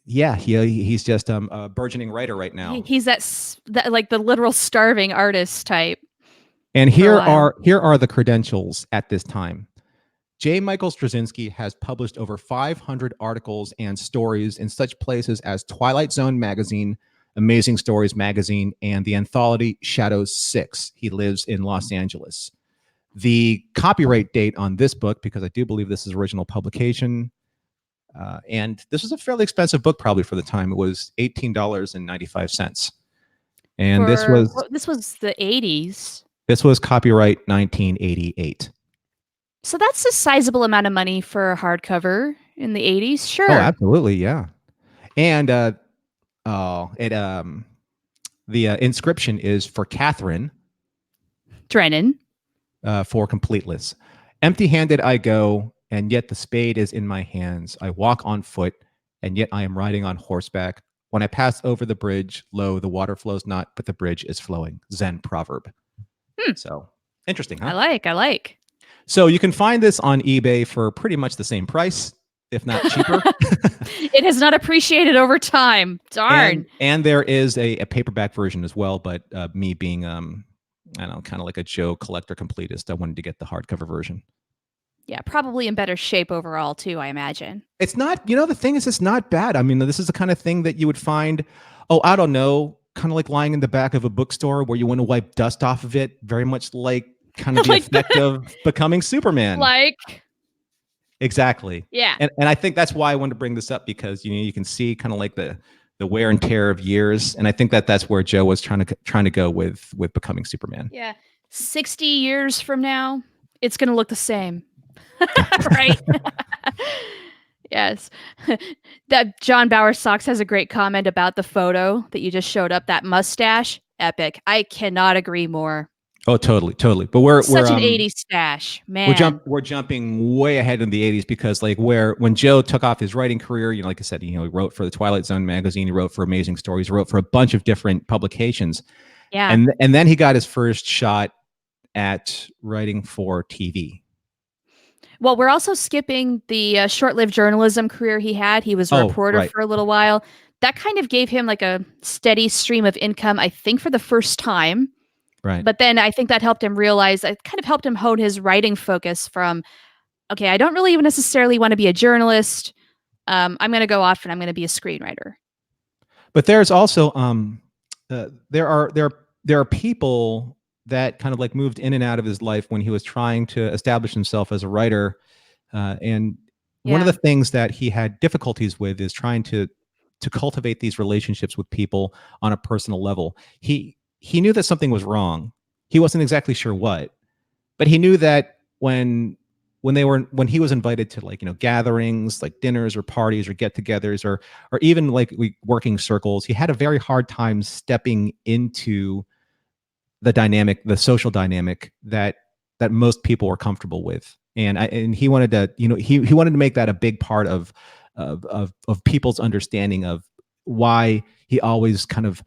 Yeah, he's just a burgeoning writer right now. He's that like the literal starving artist type. And here are the credentials at this time. J. Michael Straczynski has published over 500 articles and stories in such places as Twilight Zone magazine, Amazing Stories magazine, and the anthology Shadows 6. He lives in Los Angeles. The copyright date on this book, because I do believe this is original publication, and this was a fairly expensive book probably for the time. It was $18.95. And this was the 80s. This was copyright 1988. So that's a sizable amount of money for a hardcover in the 80s. Sure. Oh, absolutely, yeah. And the inscription is for Catherine Drennan. For completeless. Empty-handed I go, and yet the spade is in my hands. I walk on foot, and yet I am riding on horseback. When I pass over the bridge, lo, the water flows not, but the bridge is flowing. Zen proverb. So interesting, huh? I like. So you can find this on eBay for pretty much the same price, if not cheaper. It has not appreciated over time. Darn. And there is a paperback version as well, but me being I don't know, kind of like a Joe collector completist, I wanted to get the hardcover version. Yeah, probably in better shape overall too, I imagine. It's not, the thing is, it's not bad. I mean, this is the kind of thing that you would find, I don't know, kind of like lying in the back of a bookstore where you want to wipe dust off of it, very much like kind of the effect of Becoming Superman. Exactly. Yeah. And I think that's why I wanted to bring this up, because you can see kind of like the wear and tear of years, and I think that's where Joe was trying to go with Becoming Superman. Yeah. 60 years from now, it's going to look the same. Right? Yes. That John Bowersox has a great comment about the photo that you just showed up, that mustache. Epic. I cannot agree more. Oh, totally. But we're such an 80s stash, man. We're jumping way ahead in the 80s, because like when Joe took off his writing career, like I said, he wrote for the Twilight Zone magazine, he wrote for Amazing Stories, he wrote for a bunch of different publications. Yeah. And then he got his first shot at writing for TV. Well, we're also skipping the short-lived journalism career he had. He was a reporter for a little while. That kind of gave him like a steady stream of income, I think, for the first time. Right. But then I think that helped him realize, it kind of helped him hone his writing focus from, okay, I don't really even necessarily want to be a journalist. I'm going to go off and I'm going to be a screenwriter. But there's also there are people that kind of like moved in and out of his life when he was trying to establish himself as a writer. And one of the things that he had difficulties with is trying to cultivate these relationships with people on a personal level. He knew that something was wrong. He wasn't exactly sure what, but he knew that when he was invited to gatherings, like dinners or parties or get-togethers or even like working circles, he had a very hard time stepping into the social dynamic that most people were comfortable with. And he wanted to, he wanted to make that a big part of people's understanding of why he always kind of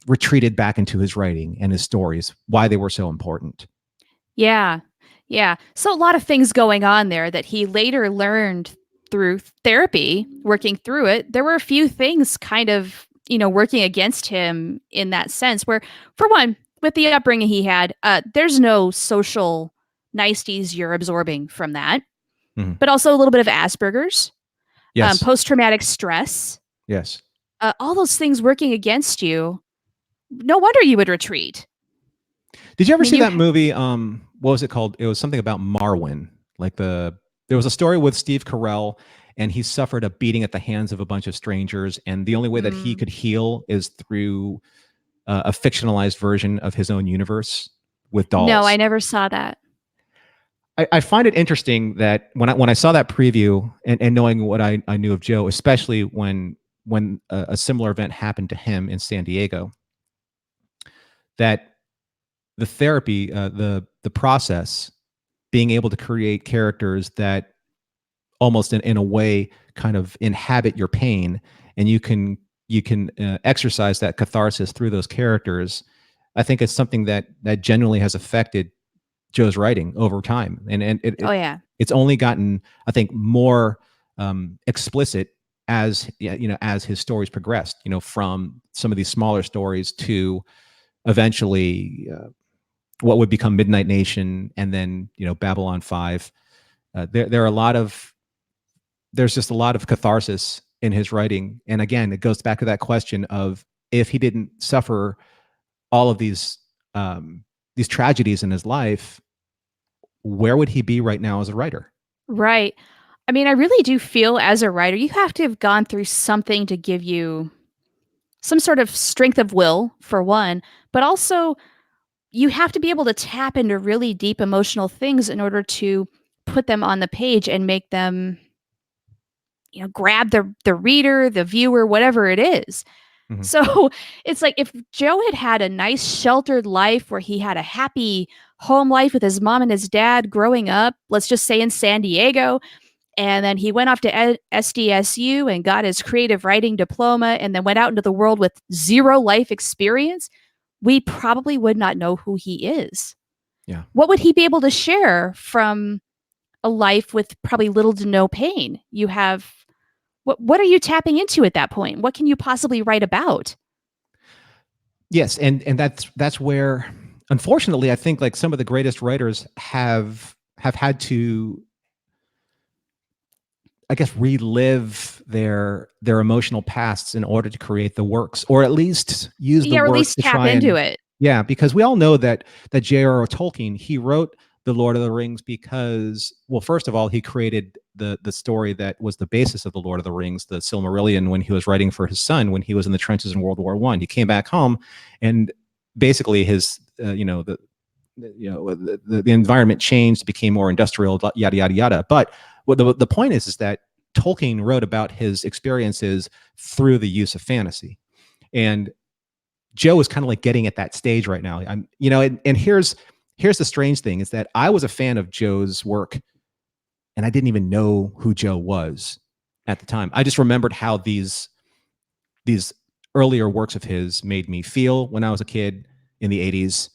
retreated back into his writing and his stories, why they were so important. Yeah. So a lot of things going on there that he later learned through therapy, working through it. There were a few things kind of, working against him in that sense, where, for one, with the upbringing he had, there's no social niceties you're absorbing from that, but also a little bit of Asperger's, post-traumatic stress. Yes. All those things working against you. No wonder you would retreat. Did you ever see that movie? What was it called? It was something about Marwin. There was a story with Steve Carell, and he suffered a beating at the hands of a bunch of strangers, and the only way that he could heal is through a fictionalized version of his own universe with dolls. No, I never saw that. I find it interesting that when I saw that preview and knowing what I knew of Joe, especially when a similar event happened to him in San Diego, that the therapy, the process, being able to create characters that almost in a way kind of inhabit your pain, and you can exercise that catharsis through those characters. I think it's something that genuinely has affected Joe's writing over time, and Oh yeah. it's only gotten, I think, more explicit as as his stories progressed. From some of these smaller stories to eventually what would become Midnight Nation, and then Babylon 5. There are a lot of there's just a lot of catharsis in his writing, and again, it goes back to that question of, if he didn't suffer all of these tragedies in his life, where would he be right now as a writer? Right. I mean, I really do feel as a writer, you have to have gone through something to give you some sort of strength of will, for one, but also you have to be able to tap into really deep emotional things in order to put them on the page and make them, grab the reader, the viewer, whatever it is. Mhm. So it's like, if Joe had had a nice sheltered life where he had a happy home life with his mom and his dad growing up, let's just say in San Diego, and then he went off to SDSU and got his creative writing diploma and then went out into the world with zero life experience, we probably would not know who he is. Yeah. What would he be able to share from a life with probably little to no pain? You have what are you tapping into at that point? What can you possibly write about? Yes, and that's where, unfortunately, I think, like, some of the greatest writers have had to, I guess, relive their emotional pasts in order to create the works, or at least use the Yeah, or at works least to tap try into and, it. yeah, because we all know that J.R.R. Tolkien, he wrote the Lord of the Rings because, well, first of all, he created the story that was the basis of the Lord of the Rings, the Silmarillion, when he was writing for his son when he was in the trenches in World War I. He came back home, and basically his the environment changed, became more industrial, yada yada yada. But what the point is that Tolkien wrote about his experiences through the use of fantasy, and Joe is kind of like getting at that stage right now. And here's the strange thing, is that I was a fan of Joe's work, and I didn't even know who Joe was at the time. I just remembered how these earlier works of his made me feel when I was a kid in the 80s.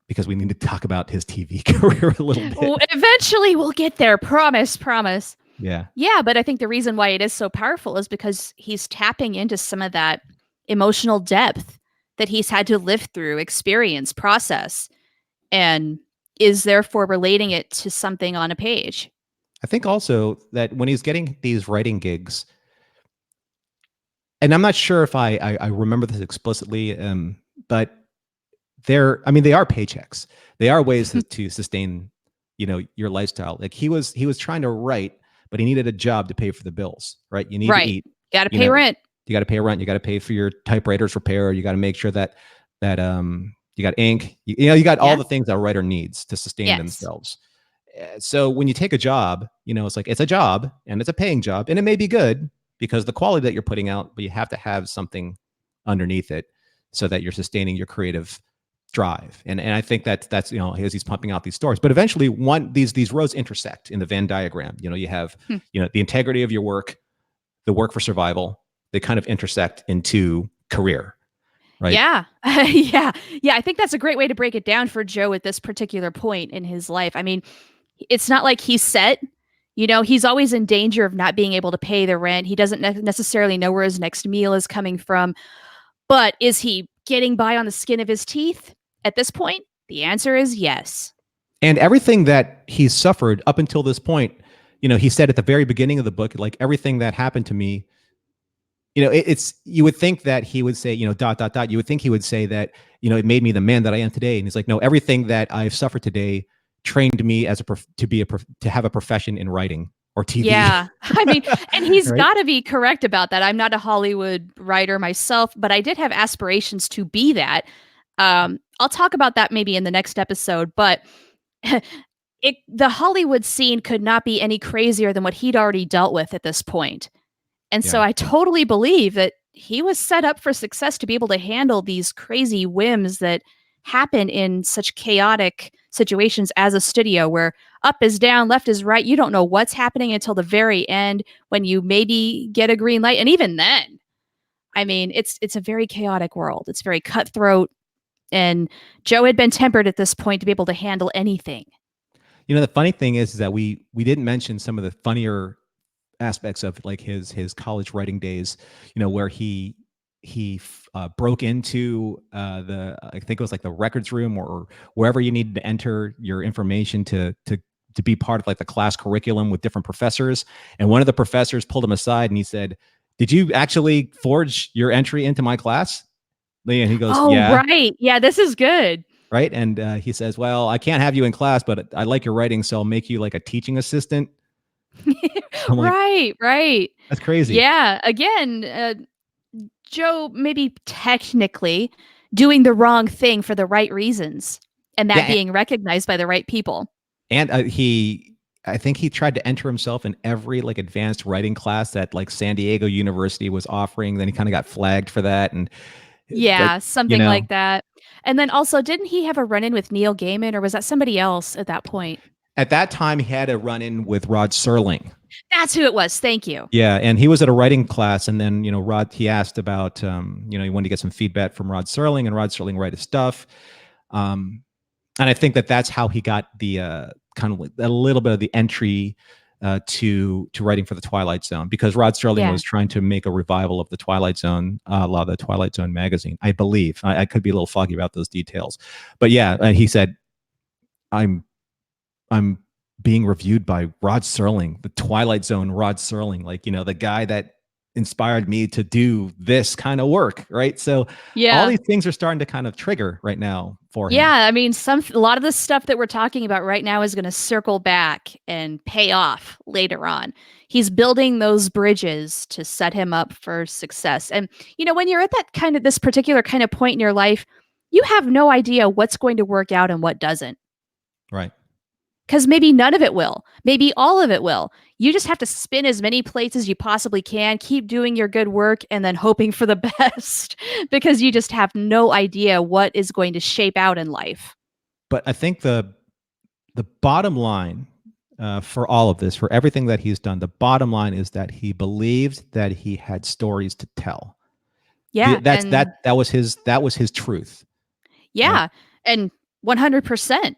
Because we need to talk about his TV career a little bit. Eventually we'll get there. Promise, promise. Yeah. Yeah, but I think the reason why it is so powerful is because he's tapping into some of that emotional depth that he's had to live through, experience, process, and is therefore relating it to something on a page. I think also that when he's getting these writing gigs, and I'm not sure if I remember this explicitly, but they are paychecks. They are ways to sustain, your lifestyle. Like, he was trying to write, but he needed a job to pay for the bills, right? You need to eat. Got to pay rent. You got to pay rent. You got to pay for your typewriter's repair. You got to make sure that you got ink. You got all the things that a writer needs to sustain themselves. So when you take a job, it's like, it's a job, and it's a paying job, and it may be good because the quality that you're putting out, but you have to have something underneath it so that you're sustaining your creative drive. And I think that's as he's pumping out these stories, but eventually these roads intersect in the Venn diagram. You have the integrity of your work, the work for survival. They kind of intersect into career, right? Yeah. Yeah. I think that's a great way to break it down for Joe at this particular point in his life. I mean, it's not like he's set. He's always in danger of not being able to pay the rent. He doesn't necessarily know where his next meal is coming from. But is he getting by on the skin of his teeth at this point? The answer is yes. And everything that he's suffered up until this point, he said at the very beginning of the book, like, everything that happened to me, it's, you would think that he would say, dot, dot, dot. You would think he would say that, it made me the man that I am today. And he's like, no, everything that I've suffered today trained me to have a profession in writing or TV. Yeah. I mean, and he's Right? got to be correct about that. I'm not a Hollywood writer myself, but I did have aspirations to be that. I'll talk about that maybe in the next episode, but the Hollywood scene could not be any crazier than what he'd already dealt with at this point. And so I totally believe that he was set up for success to be able to handle these crazy whims that happen in such chaotic situations as a studio, where Up is down, left is right. You don't know what's happening until the very end when you maybe get a green light. And even then, I mean, it's a very chaotic world. It's very cutthroat. And Joe had been tempered at this point to be able to handle anything. You know, the funny thing is that we didn't mention some of the funnier aspects of like his college writing days, you know, where he broke into I think it was like the records room or wherever you needed to enter your information to be part of like the class curriculum with different professors. And one of the professors pulled him aside and he said, "Did you actually forge your entry into my class?" And he goes, Oh, "Yeah." right. Yeah, this is good. Right. And he says, "Well, I can't have you in class, but I like your writing, so I'll make you like a teaching assistant." I'm like, Right, right. that's crazy. Yeah, again, Joe maybe technically doing the wrong thing for the right reasons, and that Yeah. being recognized by the right people. And I think he tried to enter himself in every like advanced writing class that like San Diego University was offering. Then he kind of got flagged for that. And that, Yeah, you something know, like that. And then also, didn't he have a run-in with Neil Gaiman, or was that somebody else at that point? at that time he had a run in with Rod Serling. That's who it was. Thank you. Yeah. And he was at a writing class. And then, you know, he asked about, you know, he wanted to get some feedback from Rod Serling, and Rod Serling write his stuff. And I think that that's how he got the kind of like a little bit of the entry to writing for the Twilight Zone, because Rod Serling Yeah. was trying to make a revival of the Twilight Zone, a lot of the Twilight Zone magazine, I believe. I could be a little foggy about those details, but yeah, he said, "I'm being reviewed by Rod Serling, the Twilight Zone Rod Serling, like, you know, the guy that inspired me to do this kind of work," right? So all Yeah. these things are starting to kind of trigger right now for him. Yeah, I mean, a lot of the stuff that we're talking about right now is going to circle back and pay off later on. He's building those bridges to set him up for success. And you know, when you're at that kind of this particular kind of point in your life, you have no idea what's going to work out and what doesn't. Right. Because maybe none of it will. Maybe all of it will. You just have to spin as many plates as you possibly can, keep doing your good work, and then hoping for the best because you just have no idea what is going to shape out in life. But I think the bottom line for all of this, for everything that he's done, the bottom line is that he believed that he had stories to tell. Yeah, and That was his truth. Right. yeah, and 100%.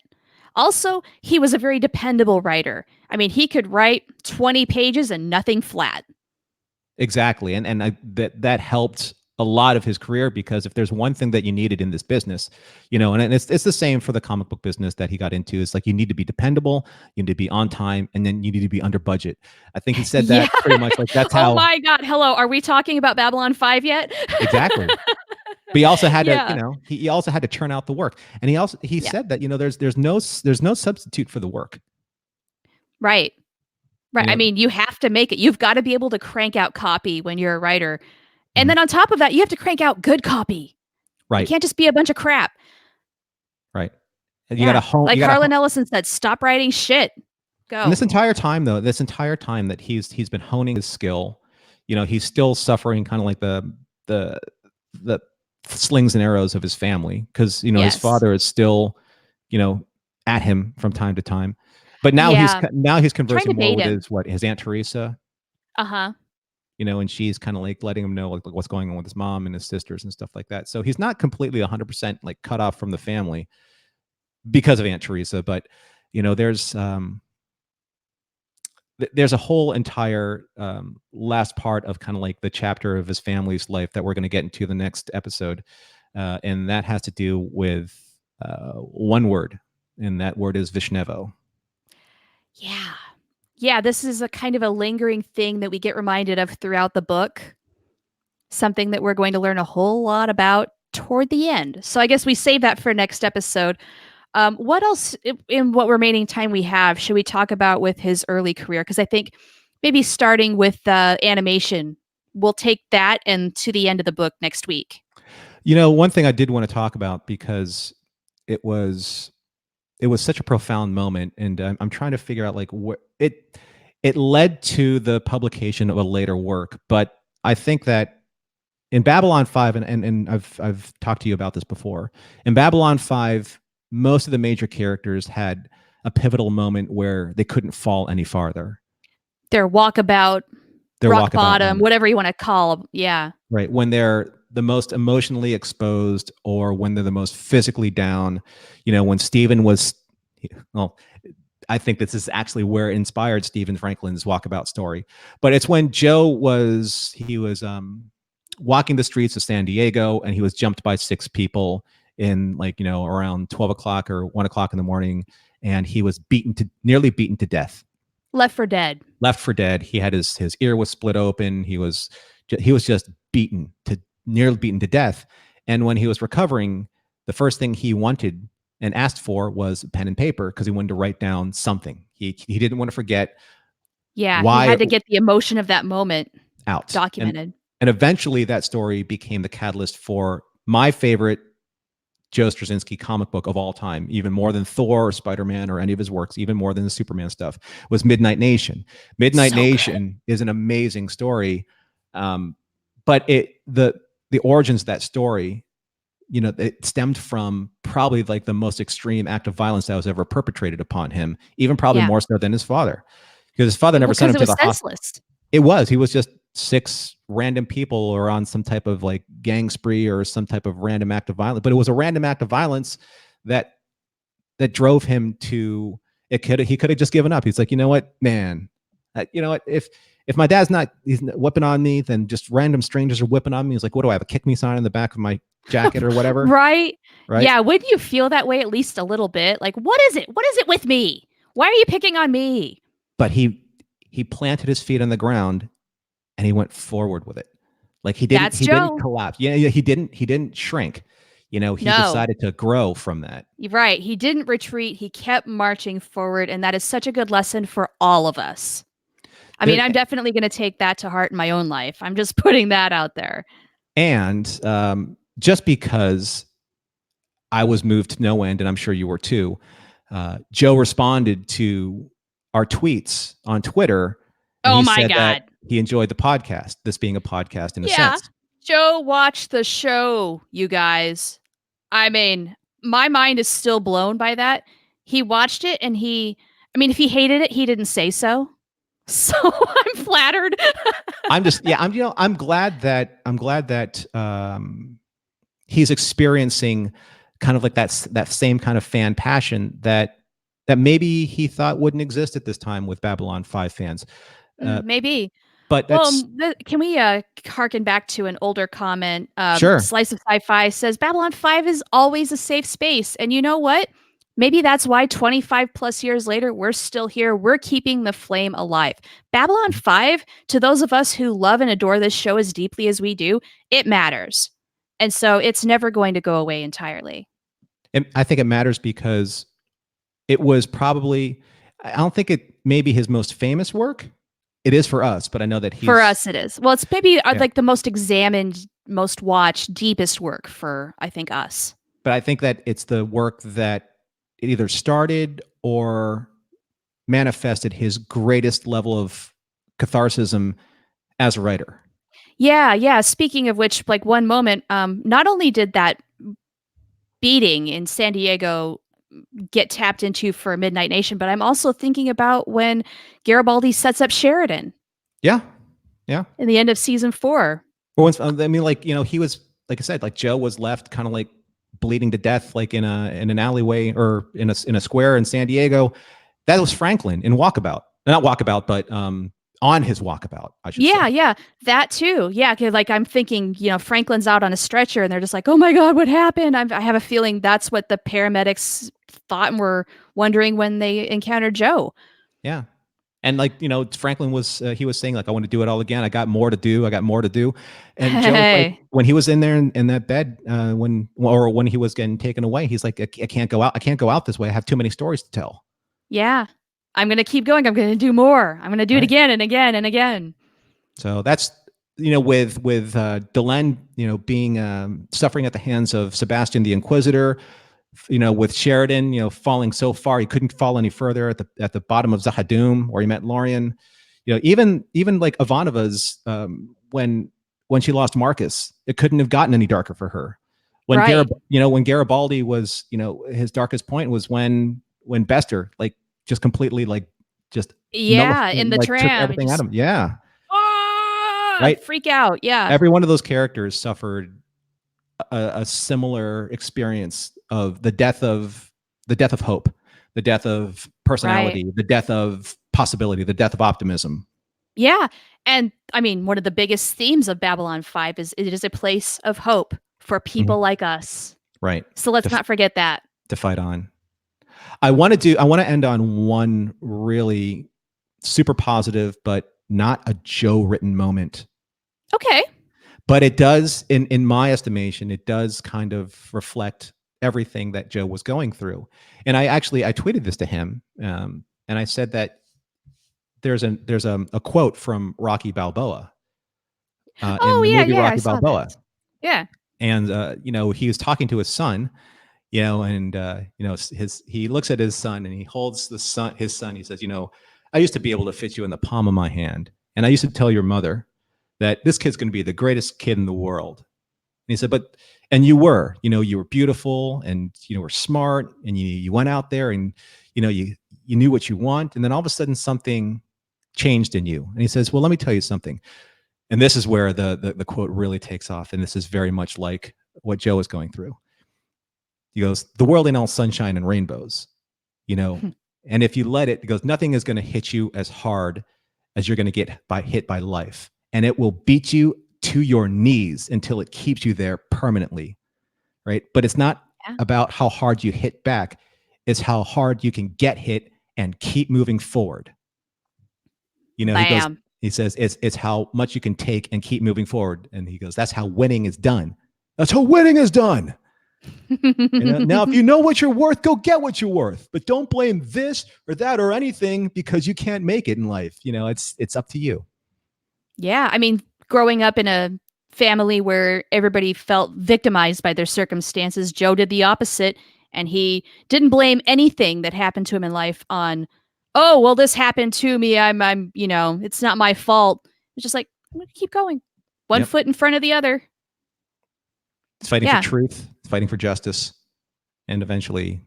Also, he was a very dependable writer. I mean, he could write 20 pages and nothing flat. Exactly. And that helped a lot of his career, because if there's one thing that you needed in this business, you know, and it's the same for the comic book business that he got into, is like, you need to be dependable, you need to be on time, and then you need to be under budget. I think he said Yeah. that pretty much, like that's Oh how. my God. Hello. Are we talking about Babylon 5 yet? Exactly. But he also had to, you Yeah. know, he also had to churn out the work. And he Yeah. said that, you know, there's no substitute for the work. Right. Right. You I know, mean, you have to make it. You've got to be able to crank out copy when you're a writer. And mhm, then on top of that, you have to crank out good copy. It right, can't just be a bunch of crap. right. And Yeah. you Like gotta Harlan Ellison said, stop writing shit. and Go. this entire time though, this entire time that he's been honing his skill, you know, he's still suffering kind of like the the slings and arrows of his family, because, you know, his Yes. father is still, you know, at him from time to time. But Yeah. now he's Trying conversing to more bait with him. his Aunt Teresa, Uh huh. you know, and she's kind of like letting him know like what's going on with his mom and his sisters and stuff like that. So he's not completely 100% like cut off from the family because of Aunt Teresa, but you know, there's a whole entire last part of kind of like the chapter of his family's life that we're going to get into the next episode, and that has to do with one word, and that word is Vishnevo. Yeah. Yeah. This is a kind of a lingering thing that we get reminded of throughout the book. Something that we're going to learn a whole lot about toward the end. So I guess we save that for next episode. What else in what remaining time we have should we talk about with his early career? Because I think maybe starting with animation, we'll take that and to the end of the book next week. You know, one thing I did want to talk about, because it was such a profound moment, and I'm trying to figure out like what it led to the publication of a later work. But I think that in Babylon 5, and I've talked to you about this before. In Babylon 5, most of the major characters had a pivotal moment where they couldn't fall any farther. Their walkabout, rock bottom, moment. whatever you want to call. Yeah. Right. When they're the most emotionally exposed or when they're the most physically down, when Stephen was, well, I think this is actually where it inspired Stephen Franklin's walkabout story. But it's when Joe was walking the streets of San Diego and he was jumped by 6 people in around 12 o'clock or 1 o'clock in the morning. And he was nearly beaten to death. Left for dead. He had his ear was split open. He was just nearly beaten to death. And when he was recovering, the first thing he wanted and asked for was pen and paper because he wanted to write down something. He didn't want to forget. Yeah, he had to get the emotion of that moment out, documented. And eventually that story became the catalyst for my favorite Joe Straczynski comic book of all time, even more than Thor or Spider-Man or any of his works, even more than the Superman stuff, was Midnight Nation. Midnight Nation is an amazing story. But the origins of that story, it stemmed from probably like the most extreme act of violence that was ever perpetrated upon him, even probably more so than his father, because his father never sent him to the hospital. He was just 6 random people or on some type of like gang spree or some type of random act of violence. But it was a random act of violence that drove him to he could have just given up. He's like, you know what, man, if my dad's he's whipping on me, then just random strangers are whipping on me. He's like, what do I have, a kick me sign in the back of my jacket or whatever? Right. Yeah. Wouldn't you feel that way at least a little bit? Like, what is it? What is it with me? Why are you picking on me? But he planted his feet on the ground and he went forward with it. Like he didn't collapse. Yeah. He didn't shrink. He decided to grow from that. Right. He didn't retreat. He kept marching forward. And that is such a good lesson for all of us. I mean, I'm definitely going to take that to heart in my own life. I'm just putting that out there. And just because I was moved to no end, and I'm sure you were too, Joe responded to our tweets on Twitter. And he said that he enjoyed the podcast, this being a podcast in a sense. Joe watched the show, you guys. I mean, my mind is still blown by that. He watched it and if he hated it, he didn't say so. So I'm flattered. I'm glad that he's experiencing kind of like that same kind of fan passion that maybe he thought wouldn't exist at this time with Babylon 5 fans. Maybe. But can we harken back to an older comment? Sure. Slice of Sci-Fi says Babylon 5 is always a safe space. And you know what? Maybe that's why 25 plus years later, we're still here. We're keeping the flame alive. Babylon 5, to those of us who love and adore this show as deeply as we do, it matters. And so it's never going to go away entirely. I think it matters because it was probably, I don't think it may be his most famous work. It is for us, but I know that for us it is. Well, it's maybe like the most examined, most watched, deepest work for, I think, us. But I think that it's the work that it either started or manifested his greatest level of catharsis as a writer. Yeah. Speaking of which, like one moment, not only did that beating in San Diego get tapped into for Midnight Nation, but I'm also thinking about when Garibaldi sets up Sheridan. Yeah. In the end of season 4. Well, he was, like I said, like Joe was left kind of like bleeding to death, like in an alleyway or in a square in San Diego. That was Franklin in Walkabout. Not Walkabout, but on his walkabout, I should say. Yeah, that too. Yeah, like I'm thinking, Franklin's out on a stretcher and they're just like, oh my God, what happened? I have a feeling that's what the paramedics thought and were wondering when they encountered Joe. Yeah. And Franklin was, he was saying like, I want to do it all again. I got more to do. And Joe, like, when he was in there in that bed, when he was getting taken away, he's like, I can't go out. I can't go out this way. I have too many stories to tell. Yeah. I'm going to keep going. I'm going to do more. I'm going to do it again and again and again. So that's, with Delenn, being, suffering at the hands of Sebastian the Inquisitor, with Sheridan, falling so far he couldn't fall any further at the bottom of Zahadum, where he met Lorien. Even like Ivanova's, when she lost Marcus, it couldn't have gotten any darker for her. When when Garibaldi was, his darkest point was when when Bester like just completely like just in the like, took tram, everything out of him. Yeah, right. Freak out. Yeah, Every one of those characters suffered a similar experience of the death of hope, the death of personality, the death of possibility, the death of optimism. Yeah. And I mean, one of the biggest themes of Babylon 5 is it is a place of hope for people like us. Right. So let's not forget that. To fight on. I want to end on one really super positive, but not a Joe written moment. Okay. But it does, in my estimation, it does kind of reflect everything that Joe was going through. And I tweeted this to him, and I said that there's a quote from Rocky Balboa. In the movie Rocky Balboa. Yeah. And he was talking to his son, and he looks at his son and he holds his son. He says, I used to be able to fit you in the palm of my hand, and I used to tell your mother that this kid's going to be the greatest kid in the world. And he said, and you were, you were beautiful, and you were smart, and you went out there, and you knew what you want, and then all of a sudden something changed in you. And he says, well, let me tell you something. And this is where the quote really takes off, and this is very much like what Joe is going through. He goes, the world ain't all sunshine and rainbows, and if you let it, he goes, nothing is going to hit you as hard as you're going to get hit by life. And it will beat you to your knees until it keeps you there permanently, right? But it's not about how hard you hit back. It's how hard you can get hit and keep moving forward. He says, it's how much you can take and keep moving forward. And he goes, that's how winning is done. That's how winning is done. Now, if you know what you're worth, go get what you're worth. But don't blame this or that or anything because you can't make it in life. It's up to you. Yeah. I mean, growing up in a family where everybody felt victimized by their circumstances, Joe did the opposite. And he didn't blame anything that happened to him in life on, oh, well, this happened to me. I'm it's not my fault. It's just like, I'm going to keep going. One foot in front of the other. It's fighting for truth, it's fighting for justice, and eventually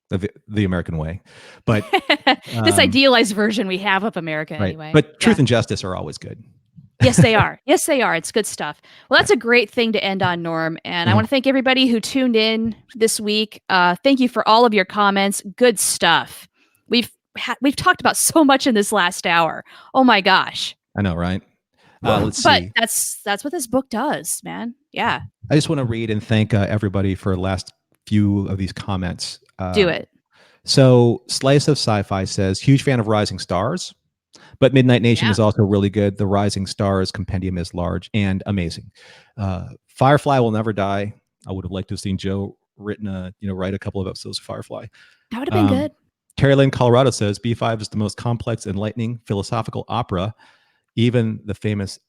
the American way. But this idealized version we have of America anyway. But truth and justice are always good. Yes, they are. Yes, they are. It's good stuff. Well, that's a great thing to end on, Norm. And I want to thank everybody who tuned in this week. Thank you for all of your comments. Good stuff. We've talked about so much in this last hour. Oh my gosh. I know, right? Let's see. But that's what this book does, man. Yeah. I just want to read and thank everybody for the last few of these comments. Do it. So Slice of Sci-Fi says, huge fan of Rising Stars, but Midnight Nation is also really good. The Rising Stars compendium is large and amazing. Firefly Will Never Die. I would have liked to have seen Joe write a couple of episodes of Firefly. That would have been good. Terry Lynn, Colorado says, B5 is the most complex, enlightening, philosophical opera, even the famous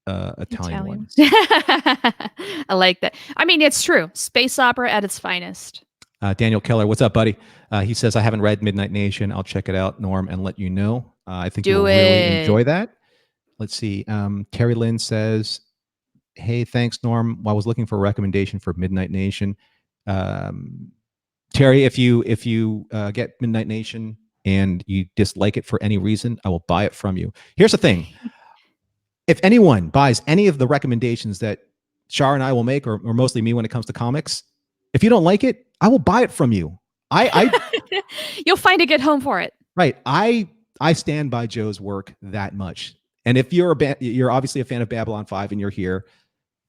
Italian ones. I like that. I mean, it's true. Space opera at its finest. Daniel Keller, what's up, buddy? He says, I haven't read Midnight Nation. I'll check it out, Norm, and let you know. I think you'll really enjoy that. Let's see. Terry Lynn says, hey, thanks, Norm. I was looking for a recommendation for Midnight Nation. Terry, if you get Midnight Nation and you dislike it for any reason, I will buy it from you. Here's the thing. If anyone buys any of the recommendations that Char and I will make, or mostly me when it comes to comics, if you don't like it, I will buy it from you. You'll find a good home for it. Right. I stand by Joe's work that much. And if you're obviously a fan of Babylon 5 and you're here,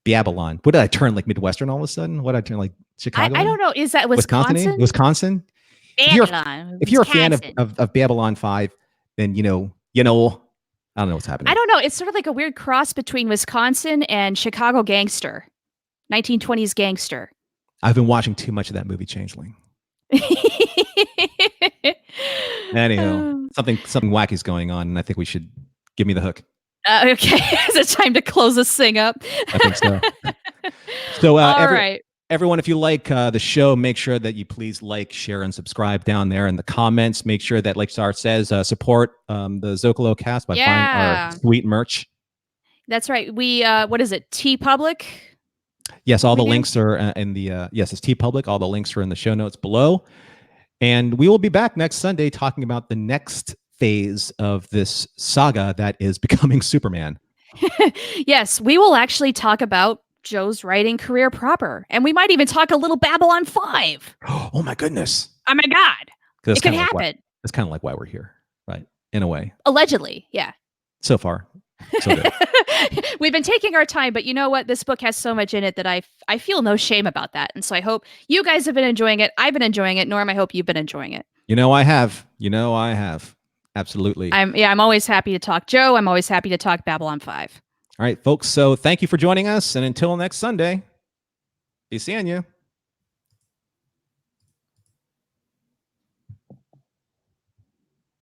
Babylon. What did I turn like Midwestern all of a sudden? What did I turn like Chicago? I don't know. Is that Wisconsin? Wisconsin? Babylon. If you're a fan of Babylon 5, then I don't know what's happening. I don't know. It's sort of like a weird cross between Wisconsin and Chicago Gangster. 1920s Gangster. I've been watching too much of that movie, Changeling. Anyhow, something wacky's going on, and I think we should give me the hook. Okay. Is it time to close this thing up? I think so. So all right. Everyone, if you like the show, make sure that you please like, share, and subscribe down there in the comments. Make sure that, like Char says, support the Zocalo cast by buying our sweet merch. That's right. We, what is it? TeePublic? Yes, all the links are in the, yes, it's TeePublic. All the links are in the show notes below. And we will be back next Sunday talking about the next phase of this saga that is becoming Superman. Yes, we will actually talk about Joe's writing career proper. And we might even talk a little Babylon 5. Oh my goodness. Oh my God. It could happen. That's kind of like why we're here, right? In a way. Allegedly, yeah. So far, so good. We've been taking our time, but you know what? This book has so much in it that I feel no shame about that. And so I hope you guys have been enjoying it. I've been enjoying it. Norm, I hope you've been enjoying it. I have. I have. Absolutely. I'm always happy to talk Joe. I'm always happy to talk Babylon 5. All right, folks. So thank you for joining us. And until next Sunday, be seeing you.